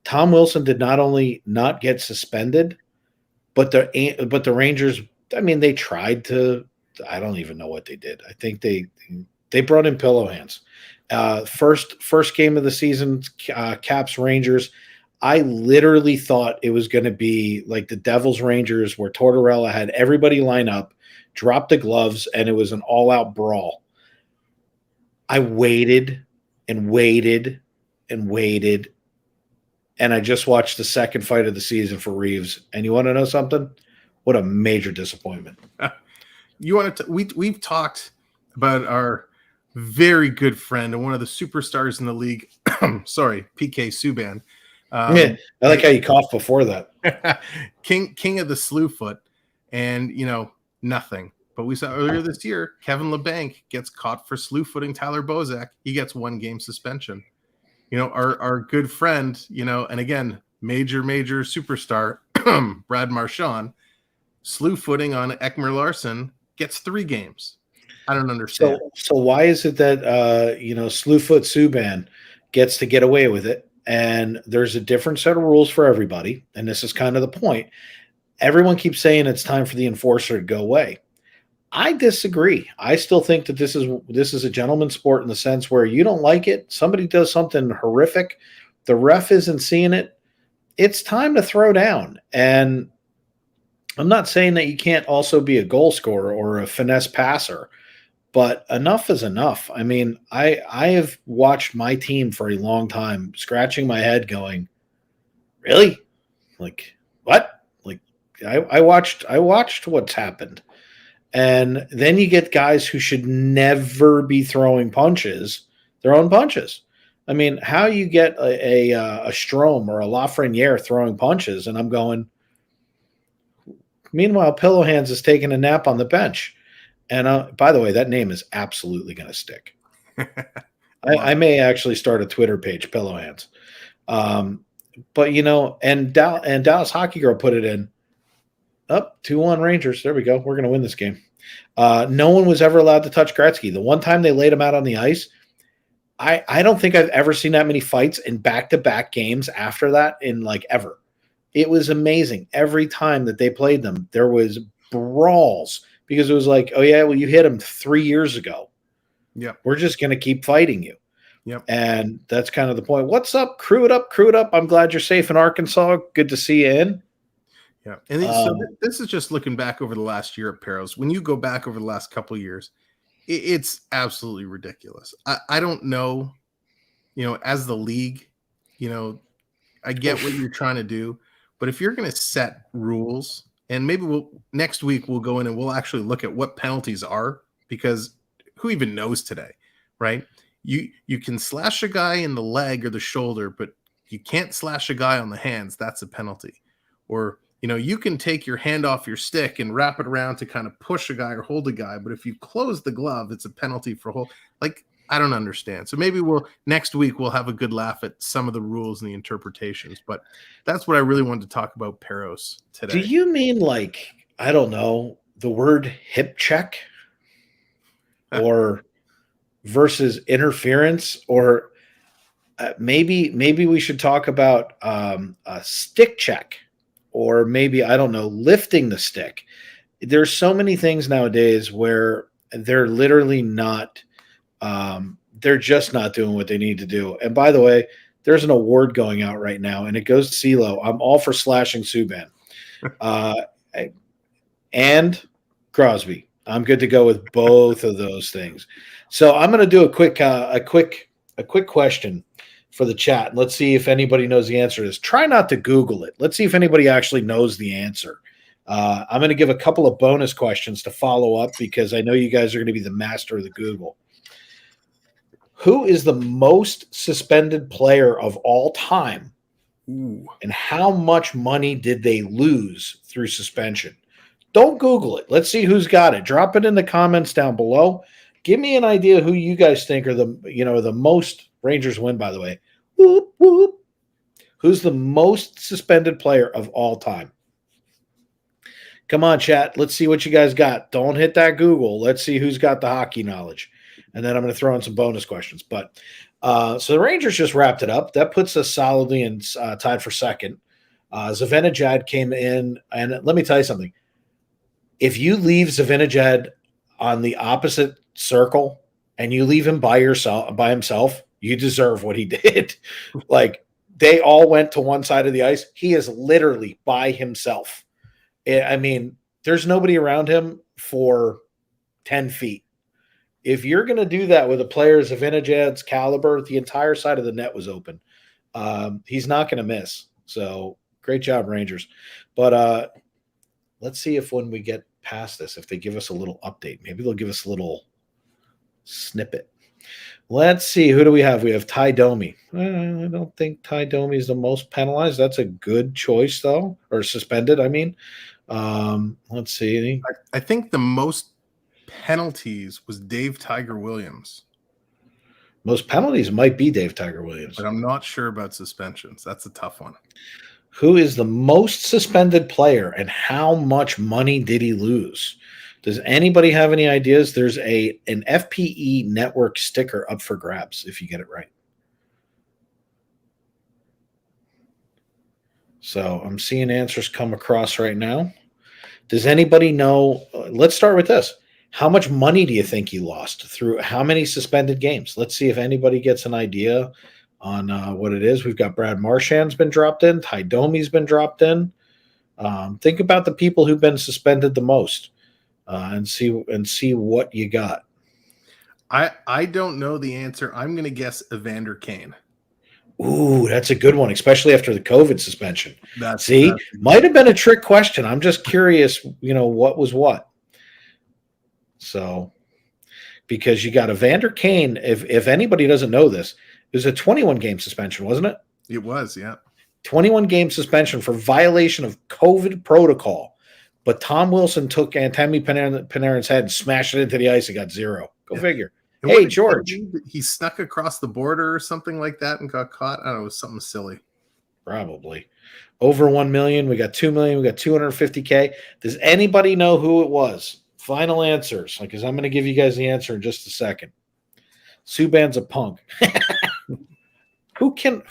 S1: Tom Wilson did not only not get suspended, but the Rangers, I mean, they tried to. I don't even know what they did. I think they brought in pillow hands. First game of the season, Caps Rangers. I literally thought it was going to be like the Devils Rangers, where Tortorella had everybody line up, dropped the gloves, and it was an all-out brawl. I waited and waited and waited, and I just watched the second fight of the season for Reeves. And you want to know something? What a major disappointment.
S5: You want to? We've talked about our very good friend and one of the superstars in the league. Sorry, PK Subban.
S1: I like how you coughed before that.
S5: King of the slew foot, and nothing. But we saw earlier this year, Kevin LeBanc gets caught for slew footing Tyler Bozak. He gets 1 game suspension. Our good friend, and again, major superstar Brad Marchand, slew footing on Ekmer Larson, gets 3 games. I don't understand.
S1: So why is it that Slewfoot Subban gets to get away with it, and there's a different set of rules for everybody, and this is kind of the point. Everyone keeps saying it's time for the enforcer to go away. I disagree. I still think that this is a gentleman's sport in the sense where you don't like it, somebody does something horrific, the ref isn't seeing it, it's time to throw down. And I'm not saying that you can't also be a goal scorer or a finesse passer, but enough is enough. I mean, I have watched my team for a long time, scratching my head going, really? Like, what? Like, I watched what's happened. And then you get guys who should never be throwing their own punches. I mean, how you get a Strome or a Lafreniere throwing punches, and I'm going, meanwhile, Pillow Hands is taking a nap on the bench. And by the way, that name is absolutely going to stick. I may actually start a Twitter page, Pillow Hands. But, and Dallas Hockey Girl put it in. Up 2-1 Rangers. There we go. We're going to win this game. No one was ever allowed to touch Gretzky. The one time they laid him out on the ice, I don't think I've ever seen that many fights in back-to-back games after that in ever. It was amazing. Every time that they played them, there was brawls because it was like, oh, yeah, well, you hit him 3 years ago.
S5: Yeah,
S1: we're just going to keep fighting you.
S5: Yep.
S1: And that's kind of the point. What's up? Crew it up. I'm glad you're safe in Arkansas. Good to see you in.
S5: Yeah, and so this is just looking back over the last year at Peros. When you go back over the last couple of years, it's absolutely ridiculous. I don't know, as the league, I get what you're trying to do, but if you're going to set rules, and maybe next week we'll go in and we'll actually look at what penalties are, because who even knows today, right? You can slash a guy in the leg or the shoulder, but you can't slash a guy on the hands. That's a penalty. Or you can take your hand off your stick and wrap it around to kind of push a guy or hold a guy, but if you close the glove, it's a penalty for hold. I don't understand. So maybe next week we'll have a good laugh at some of the rules and the interpretations, but that's what I really wanted to talk about Peros today.
S1: Do you mean I don't know, the word hip check or versus interference, or maybe we should talk about a stick check? Or maybe, I don't know, lifting the stick. There's so many things nowadays where they're literally not, they're just not doing what they need to do. And by the way, there's an award going out right now, and it goes to CeeLo. I'm all for slashing Subban. And Crosby. I'm good to go with both of those things. So I'm going to do a quick question for the chat. Let's see if anybody knows the answer to this. Try not to Google it. Let's see if anybody actually knows the answer. I'm going to give a couple of bonus questions to follow up because I know you guys are going to be the master of the Google. Who is the most suspended player of all time?
S5: Ooh.
S1: And how much money did they lose through suspension? Don't Google it. Let's see who's got it. Drop it in the comments down below. Give me an idea who you guys think are the most. Rangers win, by the way. Whoop, whoop. Who's the most suspended player of all time? Come on, chat. Let's see what you guys got. Don't hit that Google. Let's see who's got the hockey knowledge. And then I'm going to throw in some bonus questions. But so the Rangers just wrapped it up. That puts us solidly in tied for second. Zibanejad came in. And let me tell you something. If you leave Zibanejad on the opposite circle and you leave him by himself, you deserve what he did. Like, they all went to one side of the ice. He is literally by himself. I mean, there's nobody around him for 10 feet. If you're going to do that with a player of Zibanejad's caliber, the entire side of the net was open. He's not going to miss. So great job, Rangers. But let's see if when we get past this, if they give us a little update, maybe they'll give us a little snippet. Let's see. Who do we have? We have Ty Domi. I don't think Ty Domi is the most penalized. That's a good choice, though, or suspended, I mean. Let's see.
S5: I think the most penalties was Dave Tiger Williams.
S1: Most penalties might be Dave Tiger Williams.
S5: But I'm not sure about suspensions. That's a tough one.
S1: Who is the most suspended player and how much money did he lose? Does anybody have any ideas? There's an FPE network sticker up for grabs if you get it right. So I'm seeing answers come across right now. Does anybody know? Let's start with this. How much money do you think he lost through how many suspended games? Let's see if anybody gets an idea on what it is. We've got Brad Marchand's been dropped in. Ty Domi's been dropped in. Think about the people who've been suspended the most and see what you got.
S5: I don't know the answer. I'm going to guess Evander Kane.
S1: Ooh, that's a good one, especially after the COVID suspension. Might have been a trick question. I'm just curious, what was what. So, because you got Evander Kane, if anybody doesn't know this, it was a 21-game suspension, wasn't it?
S5: It was, yeah.
S1: 21-game suspension for violation of COVID protocol. But Tom Wilson took Antemi Panarin's head and smashed it into the ice and got 0. Go figure.
S5: And
S1: hey, George.
S5: He snuck across the border or something like that and got caught. I don't know. It was something silly.
S1: Probably. Over 1 million. We got 2 million. We got 250K. Does anybody know who it was? Final answers. Because I'm going to give you guys the answer in just a second. Subban's a punk. Who can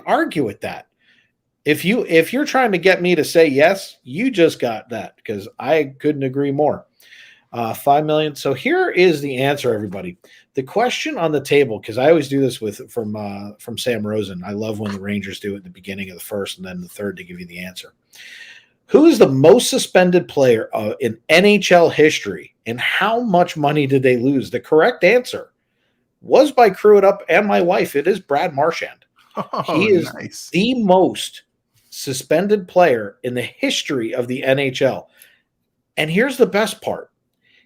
S1: argue with that? If you're trying to get me to say yes, you just got that because I couldn't agree more. 5 million. So here is the answer, everybody. The question on the table, because I always do this from Sam Rosen. I love when the Rangers do it at the beginning of the first and then the third to give you the answer. Who is the most suspended player in NHL history, and how much money did they lose? The correct answer was by Crew It Up and my wife. It is Brad Marchand. He is nice. The most suspended player in the history of the NHL. And here's the best part.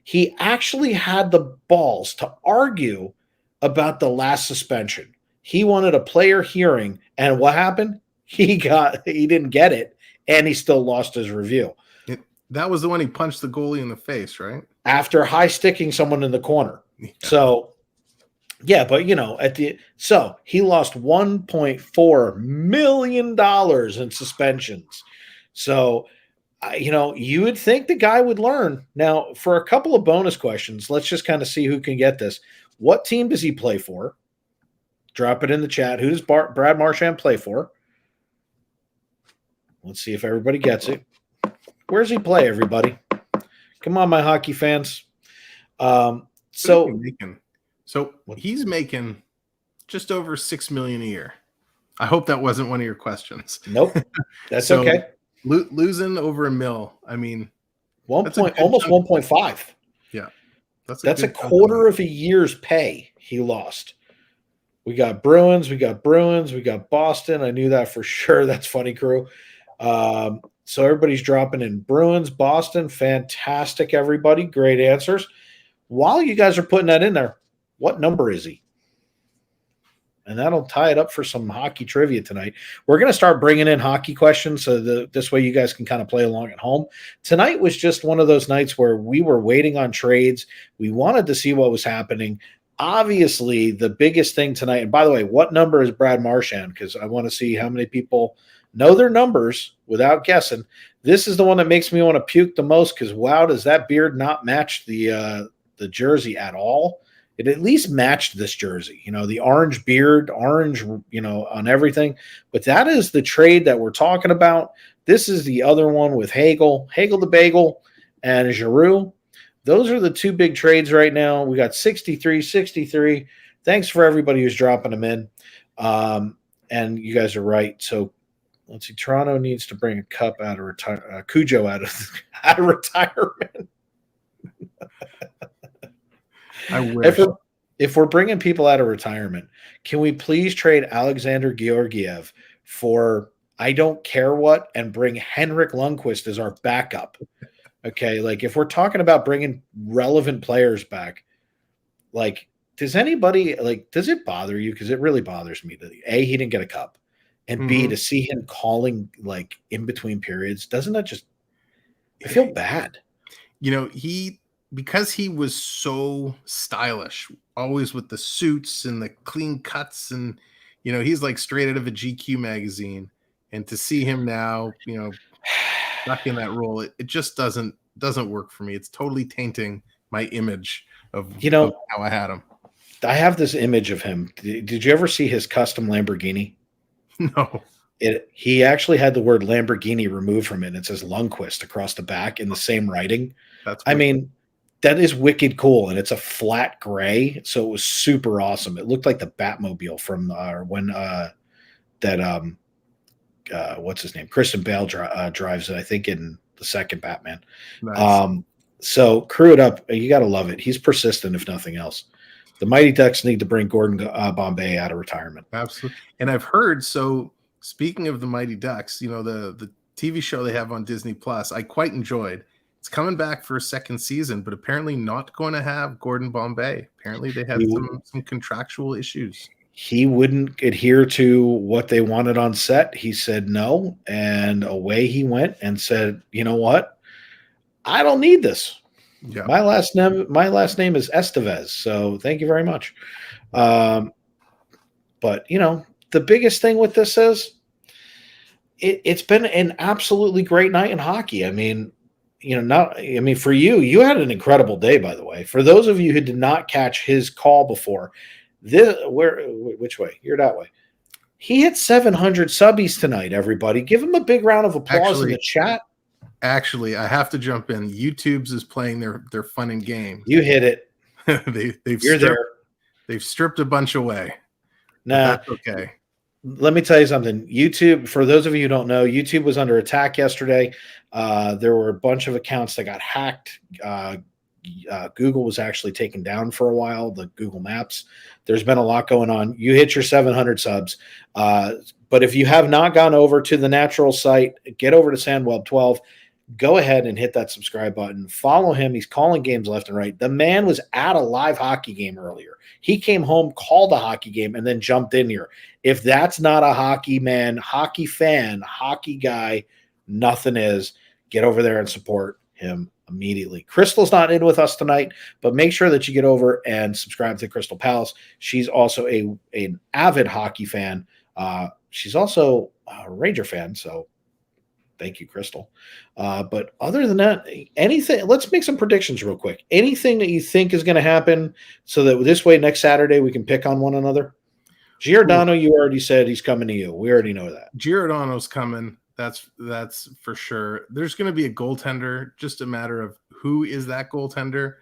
S1: He actually had the balls to argue about the last suspension. He wanted a player hearing, and what happened? He didn't get it, and he still lost his review.
S5: That was the one he punched the goalie in the face, right?
S1: After high sticking someone in the corner. Yeah. So, yeah, but so he lost $1.4 million in suspensions. So, you would think the guy would learn. Now, for a couple of bonus questions, let's just kind of see who can get this. What team does he play for? Drop it in the chat. Who does Brad Marchand play for? Let's see if everybody gets it. Where does he play, everybody? Come on, my hockey fans. So
S5: he's making just over $6 million a year. I hope that wasn't one of your questions.
S1: Nope. That's okay.
S5: Losing over $1 million. I mean,
S1: almost 1.5.
S5: Yeah.
S1: That's a quarter of a year's pay he lost. We got Bruins, we got Boston. I knew that for sure. That's funny, Crew. So everybody's dropping in Bruins, Boston. Fantastic, everybody. Great answers. While you guys are putting that in there, what number is he? And that'll tie it up for some hockey trivia tonight. We're going to start bringing in hockey questions so this way you guys can kind of play along at home. Tonight was just one of those nights where we were waiting on trades. We wanted to see what was happening. obviously the biggest thing tonight, and by the way, what number is Brad Marchand? Because I want to see how many people know their numbers without guessing. This is the one that makes me want to puke the most because, wow, does that beard not match the jersey at all? It at least matched this jersey, the orange beard, orange, on everything. But that is the trade that we're talking about. This is the other one with Hagel the Bagel, and Giroux. Those are the two big trades right now. We got 63. Thanks for everybody who's dropping them in. And you guys are right. So let's see. Toronto needs to bring a cup out of Cujo out of retirement.
S5: I wish.
S1: If we're bringing people out of retirement, can we please trade Alexander Georgiev for I don't care what and bring Henrik Lundqvist as our backup? Okay, like if we're talking about bringing relevant players back, like does it bother you? Because it really bothers me that A, he didn't get a cup, and B, to see him calling like in between periods, doesn't that just I feel bad?
S5: Because he was so stylish, always with the suits and the clean cuts, and he's like straight out of a GQ magazine. And to see him now, stuck in that role, it just doesn't work for me. It's totally tainting my image of how I had him.
S1: I have this image of him. Did you ever see his custom Lamborghini?
S5: No.
S1: He actually had the word Lamborghini removed from it, and it says Lundqvist across the back in the same writing. That is wicked cool, and it's a flat gray, so it was super awesome. It looked like the Batmobile from what's his name? Kristen Bale drives it, I think, in the second Batman. Nice. So crew it up. You got to love it. He's persistent, if nothing else. The Mighty Ducks need to bring Gordon Bombay out of retirement.
S5: Absolutely. And I've heard, so speaking of the Mighty Ducks, the TV show they have on Disney Plus, I quite enjoyed. It's coming back for a second season, but apparently not going to have Gordon Bombay. Apparently they had some contractual issues.
S1: He wouldn't adhere to what they wanted on set. He said no, and away he went and said, "You know what? I don't need this. Yeah. My last name is Estevez, so thank you very much." But the biggest thing with this is it's been an absolutely great night in hockey. I mean, for you had an incredible day, by the way. For those of you who did not catch his call before, which way? You're that way. He hit 700 subbies tonight, everybody. Give him a big round of applause in the chat.
S5: Actually, I have to jump in. YouTube's is playing their fun and game.
S1: You hit it.
S5: They've stripped a bunch away.
S1: Nah.
S5: That's okay.
S1: Let me tell you something. YouTube, for those of you who don't know, YouTube was under attack yesterday. There were a bunch of accounts that got hacked. Google was actually taken down for a while, the Google Maps. There's been a lot going on. You hit your 700 subs. But if you have not gone over to the natural site, get over to Sam Welb 12. Go ahead and hit that subscribe button. Follow him. He's calling games left and right. The man was at a live hockey game earlier. He came home, called a hockey game, and then jumped in here. If that's not a hockey man, hockey fan, hockey guy, nothing is. Get over there and support him immediately. Krystal's not in with us tonight, but make sure that you get over and subscribe to Krystal Palace. She's also an avid hockey fan. She's also a Ranger fan, so thank you, Krystal. But other than that, anything, let's make some predictions real quick. Anything that you think is going to happen so that this way next Saturday we can pick on one another? Giordano, you already said he's coming to you. We already know that.
S5: Giordano's coming. That's for sure. There's going to be a goaltender, just a matter of who is that goaltender.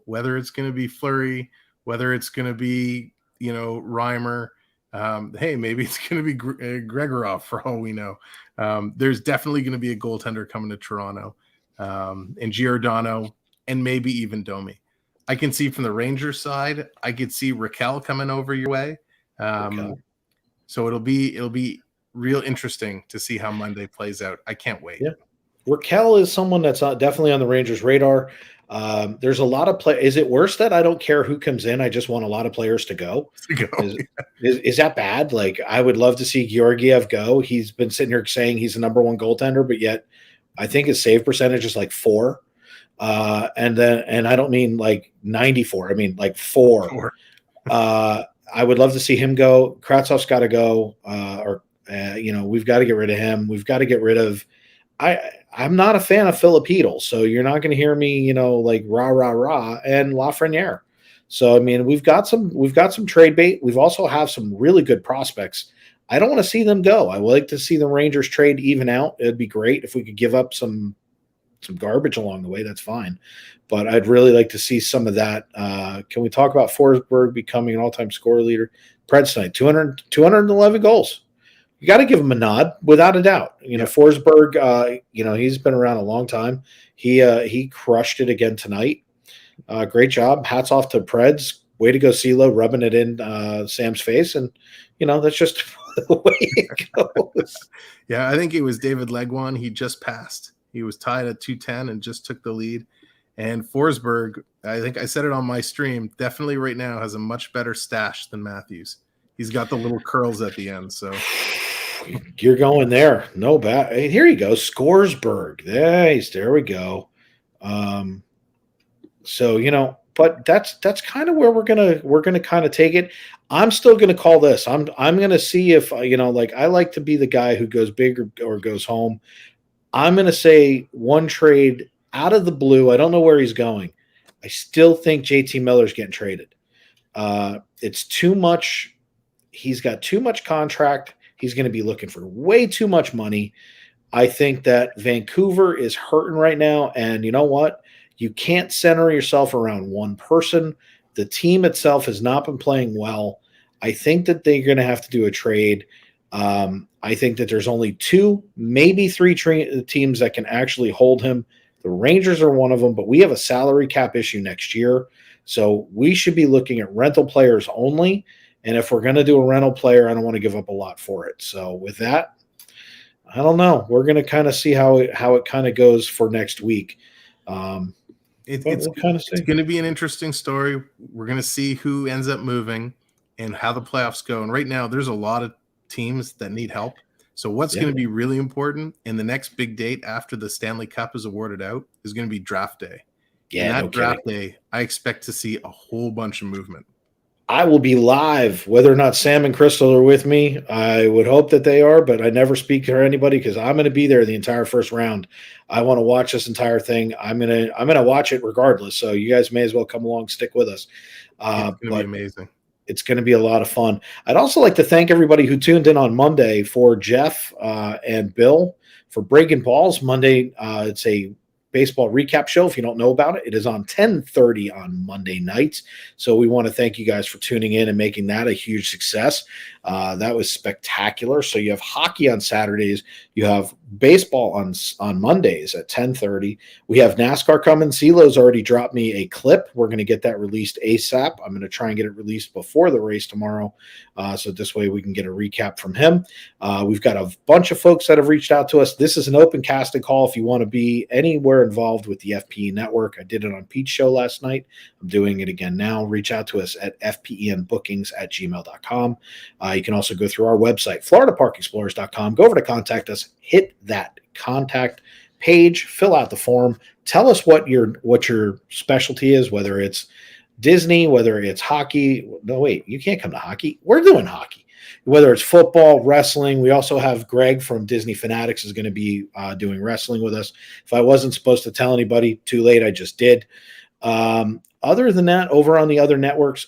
S5: Whether it's going to be Fleury, whether it's going to be, Reimer. Hey, maybe it's going to be Gregorov for all we know. There's definitely going to be a goaltender coming to Toronto, and Giordano, and maybe even Domi. I can see from the Rangers side, I could see Raquel coming over your way. So it'll be real interesting to see how Monday plays out. I can't wait.
S1: Yeah. Raquel is someone that's definitely on the Rangers' radar. There's a lot of play. Is it worse that I don't care who comes in? I just want a lot of players to go. Is that bad? Like, I would love to see Georgiev go. He's been sitting here saying he's the number one goaltender, but yet I think his save percentage is like 4. And I don't mean like 94. I mean like 4.
S5: Or
S1: I would love to see him go. Kratzov's got to go, we've got to get rid of him. We've got to get rid of. I'm not a fan of Filipino, so you're not going to hear me, like rah rah rah and Lafreniere. So I mean, we've got some trade bait. We've also have some really good prospects. I don't want to see them go. I would like to see the Rangers trade even out. It'd be great if we could give up some garbage along the way. That's fine, but I'd really like to see some of that. Can we talk about Forsberg becoming an all-time scorer leader? Preds tonight, 211 goals. You got to give him a nod without a doubt. Forsberg, he's been around a long time. He crushed it again tonight. Great job. Hats off to Preds. Way to go, CeeLo, rubbing it in Sam's face. And, that's just the way it goes.
S5: Yeah, I think it was David Legwan. He just passed. He was tied at 210 and just took the lead. And Forsberg, I think I said it on my stream, definitely right now has a much better stash than Matthews. He's got the little curls at the end. So
S1: you're going there. No bad. Hey, here you go. Scoresberg. There we go. But that's kind of where we're gonna kind of take it. I'm still gonna call this. I'm gonna see if I like to be the guy who goes big or goes home. I'm gonna say one trade out of the blue. I don't know where he's going. I still think JT Miller's getting traded. It's too much. He's got too much contract. He's going to be looking for way too much money. I think that Vancouver is hurting right now. And you know what? You can't center yourself around one person. The team itself has not been playing well. I think that they're going to have to do a trade. I think that there's only 2, maybe 3 teams that can actually hold him. The Rangers are one of them, but we have a salary cap issue next year. So we should be looking at rental players only. And if we're going to do a rental player, I don't want to give up a lot for it. So with that, I don't know. We're going to kind of see how it kind of goes for next week.
S5: It's going to be an interesting story. We're going to see who ends up moving and how the playoffs go. And right now, there's a lot of teams that need help. So what's going to be really important in the next big date after the Stanley Cup is awarded out is going to be draft day.
S1: Yeah,
S5: and that draft day, I expect to see a whole bunch of movement.
S1: I will be live, whether or not Sam and Krystal are with me. I would hope that they are, but I never speak to anybody because I'm going to be there the entire first round. I want to watch this entire thing. I'm gonna watch it regardless. So you guys may as well come along, stick with us.
S5: It's going to be amazing.
S1: It's going to be a lot of fun. I'd also like to thank everybody who tuned in on Monday for Jeff and Bill for Breaking Balls. Monday, it's a baseball recap show. If you don't know about it, it is on 10:30 on Monday nights. So we want to thank you guys for tuning in and making that a huge success. That was spectacular. So you have hockey on Saturdays. You have baseball on Mondays at 10:30. We have NASCAR coming. CeeLo's already dropped me a clip. We're going to get that released ASAP. I'm going to try and get it released before the race tomorrow. So this way we can get a recap from him. We've got a bunch of folks that have reached out to us. This is an open casting call. If you want to be anywhere involved with the FPE network, I did it on Pete's show last night. I'm doing it again now. Reach out to us at fpenbookings@gmail.com. You can also go through our website, floridaparkexplorers.com. Go over to contact us, hit that contact page, fill out the form, tell us what your specialty is, whether it's Disney, whether it's hockey. No, wait, you can't come to hockey. We're doing hockey. Whether it's football, wrestling. We also have Greg from Disney Fanatics is going to be doing wrestling with us. If I wasn't supposed to tell anybody, too late, I just did. Other than that, over on the other networks,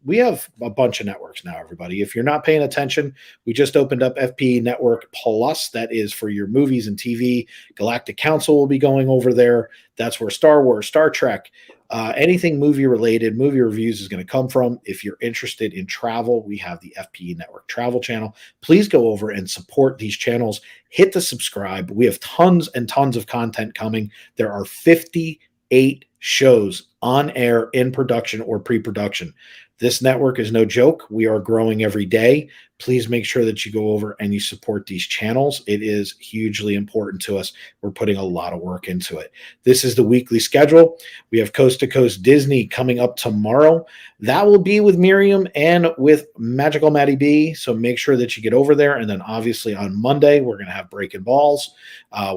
S1: we have a bunch of networks now, everybody. If you're not paying attention, we just opened up FPE Network Plus. That is for your movies and TV. Galactic Council will be going over there. That's where Star Wars, Star Trek, anything movie-related, movie reviews is going to come from. If you're interested in travel, we have the FPE Network Travel Channel. Please go over and support these channels. Hit the subscribe. We have tons and tons of content coming. There are 58 shows on air, in production, or pre-production. This network is no joke. We are growing every day. please make sure that you go over and you support these channels. It is hugely important to us. We're putting a lot of work into it. This is the weekly schedule. We have Coast to Coast Disney coming up tomorrow. That will be with Miriam and with Magical Maddie B. So make sure that you get over there. And then obviously on Monday, we're going to have Breaking Balls.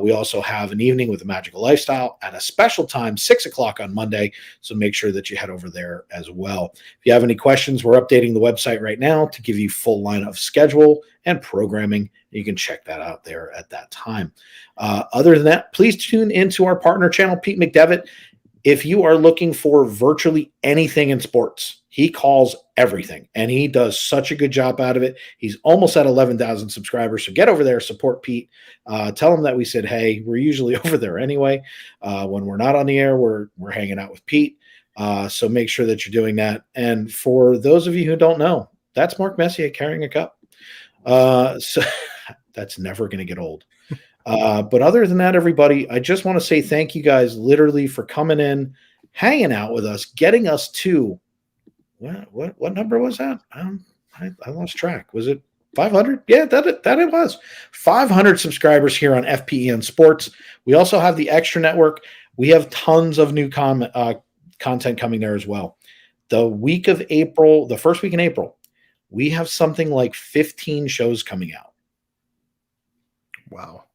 S1: We also have an evening with the Magical Lifestyle at a special time, 6 o'clock on Monday. So make sure that you head over there as well. If you have any questions, we're updating the website right now to give you full line of schedule and programming. You can check that out there at that time. Other than that, please tune into our partner channel, Pete McDevitt. If you are looking for virtually anything in sports, he calls everything, and he does such a good job out of it. He's almost at 11,000 subscribers, so get over there, support Pete. Tell him that we said, hey, we're usually over there anyway. When we're not on the air, we're hanging out with Pete. So make sure that you're doing that. And for those of you who don't know, that's Mark Messier carrying a cup. So that's never going to get old. But other than that, everybody, I just want to say thank you guys literally for coming in, hanging out with us, getting us to what number was that? I lost track. Was it 500? Yeah, that it was. 500 subscribers here on FPEN Sports. We also have the Extra Network. We have tons of new content coming there as well. The week of April, the first week in April, we have something like 15 shows coming out.
S5: Wow.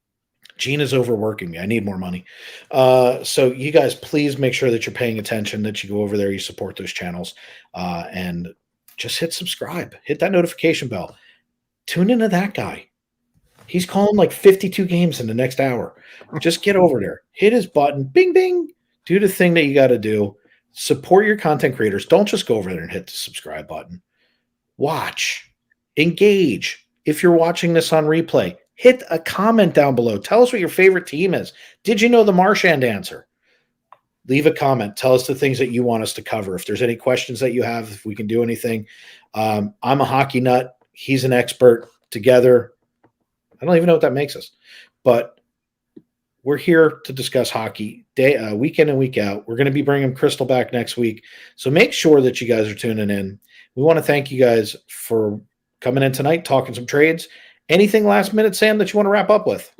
S1: Gina's overworking me. I need more money. So you guys, please make sure that you're paying attention, that you go over there, you support those channels, and just hit subscribe. Hit that notification bell. Tune into that guy. He's calling like 52 games in the next hour. Just get over there. Hit his button. Bing, bing. Do the thing that you got to do. Support your content creators. Don't just go over there and hit the subscribe button. Watch. Engage. If you're watching this on replay, hit a comment down below. Tell us what your favorite team is. Did you know the Marchand answer? Leave a comment. Tell us the things that you want us to cover. If there's any questions that you have, if we can do anything. I'm a hockey nut. He's an expert. Together, I don't even know what that makes us. But we're here to discuss hockey week in and week out. We're going to be bringing Krystal back next week. So make sure that you guys are tuning in. We want to thank you guys for coming in tonight, talking some trades. Anything last minute, Sam, that you want to wrap up with?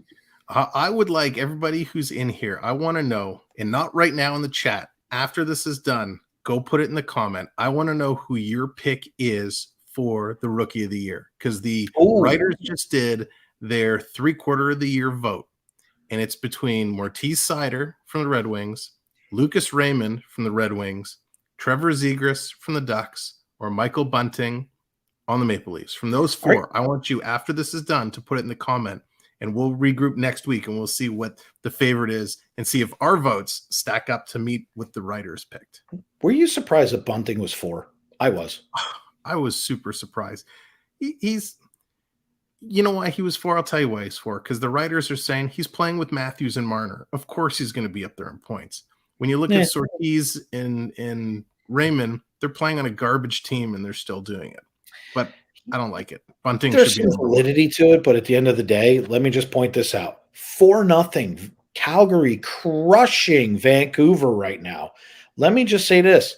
S5: I would like everybody who's in here, I want to know, and not right now in the chat, after this is done, go put it in the comment. I want to know who your pick is for the Rookie of the Year, because the writers just did their 3/4 of the year vote, and it's between Mortiz Seider from the Red Wings, Lucas Raymond from the Red Wings, Trevor Zegras from the Ducks, or Michael Bunting on the Maple Leafs. From those four, I want you, after this is done, to put it in the comment, and we'll regroup next week, and we'll see what the favorite is and see if our votes stack up to meet what the writers picked.
S1: Were you surprised that Bunting was 4? I was.
S5: I was super surprised. He's, you know why he was 4? I'll tell you why he's 4. Because the writers are saying he's playing with Matthews and Marner. Of course he's going to be up there in points. When you look at Sortiz and Raymond, they're playing on a garbage team and they're still doing it. But I don't like it. Bunting
S1: There's
S5: should be
S1: some validity to it, but at the end of the day, let me just point this out. 4-0. Calgary crushing Vancouver right now. Let me just say this.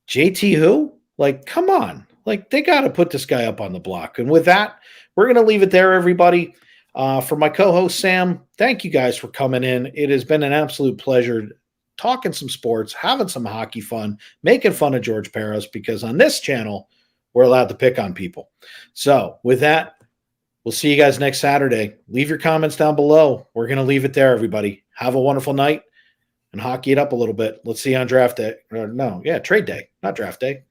S1: JT who? Like, come on. Like, they got to put this guy up on the block. And with that, we're going to leave it there, everybody. For my co-host, Sam, thank you guys for coming in. It has been an absolute pleasure talking some sports, having some hockey fun, making fun of George Peros, because on this channel, we're allowed to pick on people. So with that, we'll see you guys next Saturday. Leave your comments down below. We're going to leave it there, everybody. Have a wonderful night and hockey it up a little bit. Let's see you on draft day. Trade day, not draft day.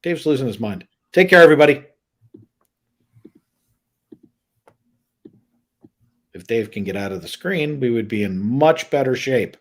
S1: Dave's losing his mind. Take care, everybody. If Dave can get out of the screen, we would be in much better shape.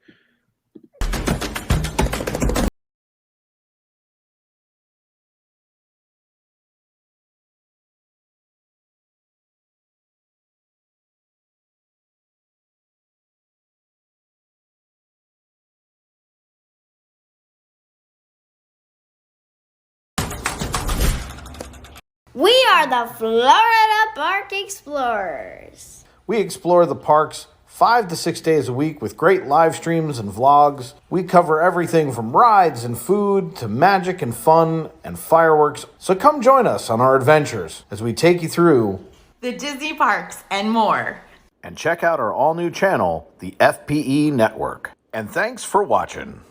S2: We are the Florida Park Explorers.
S1: We explore the parks 5 to 6 days a week with great live streams and vlogs. We cover everything from rides and food to magic and fun and fireworks. So come join us on our adventures as we take you through
S3: the Disney parks and more.
S1: and check out our all-new channel, the FPE Network. And thanks for watching.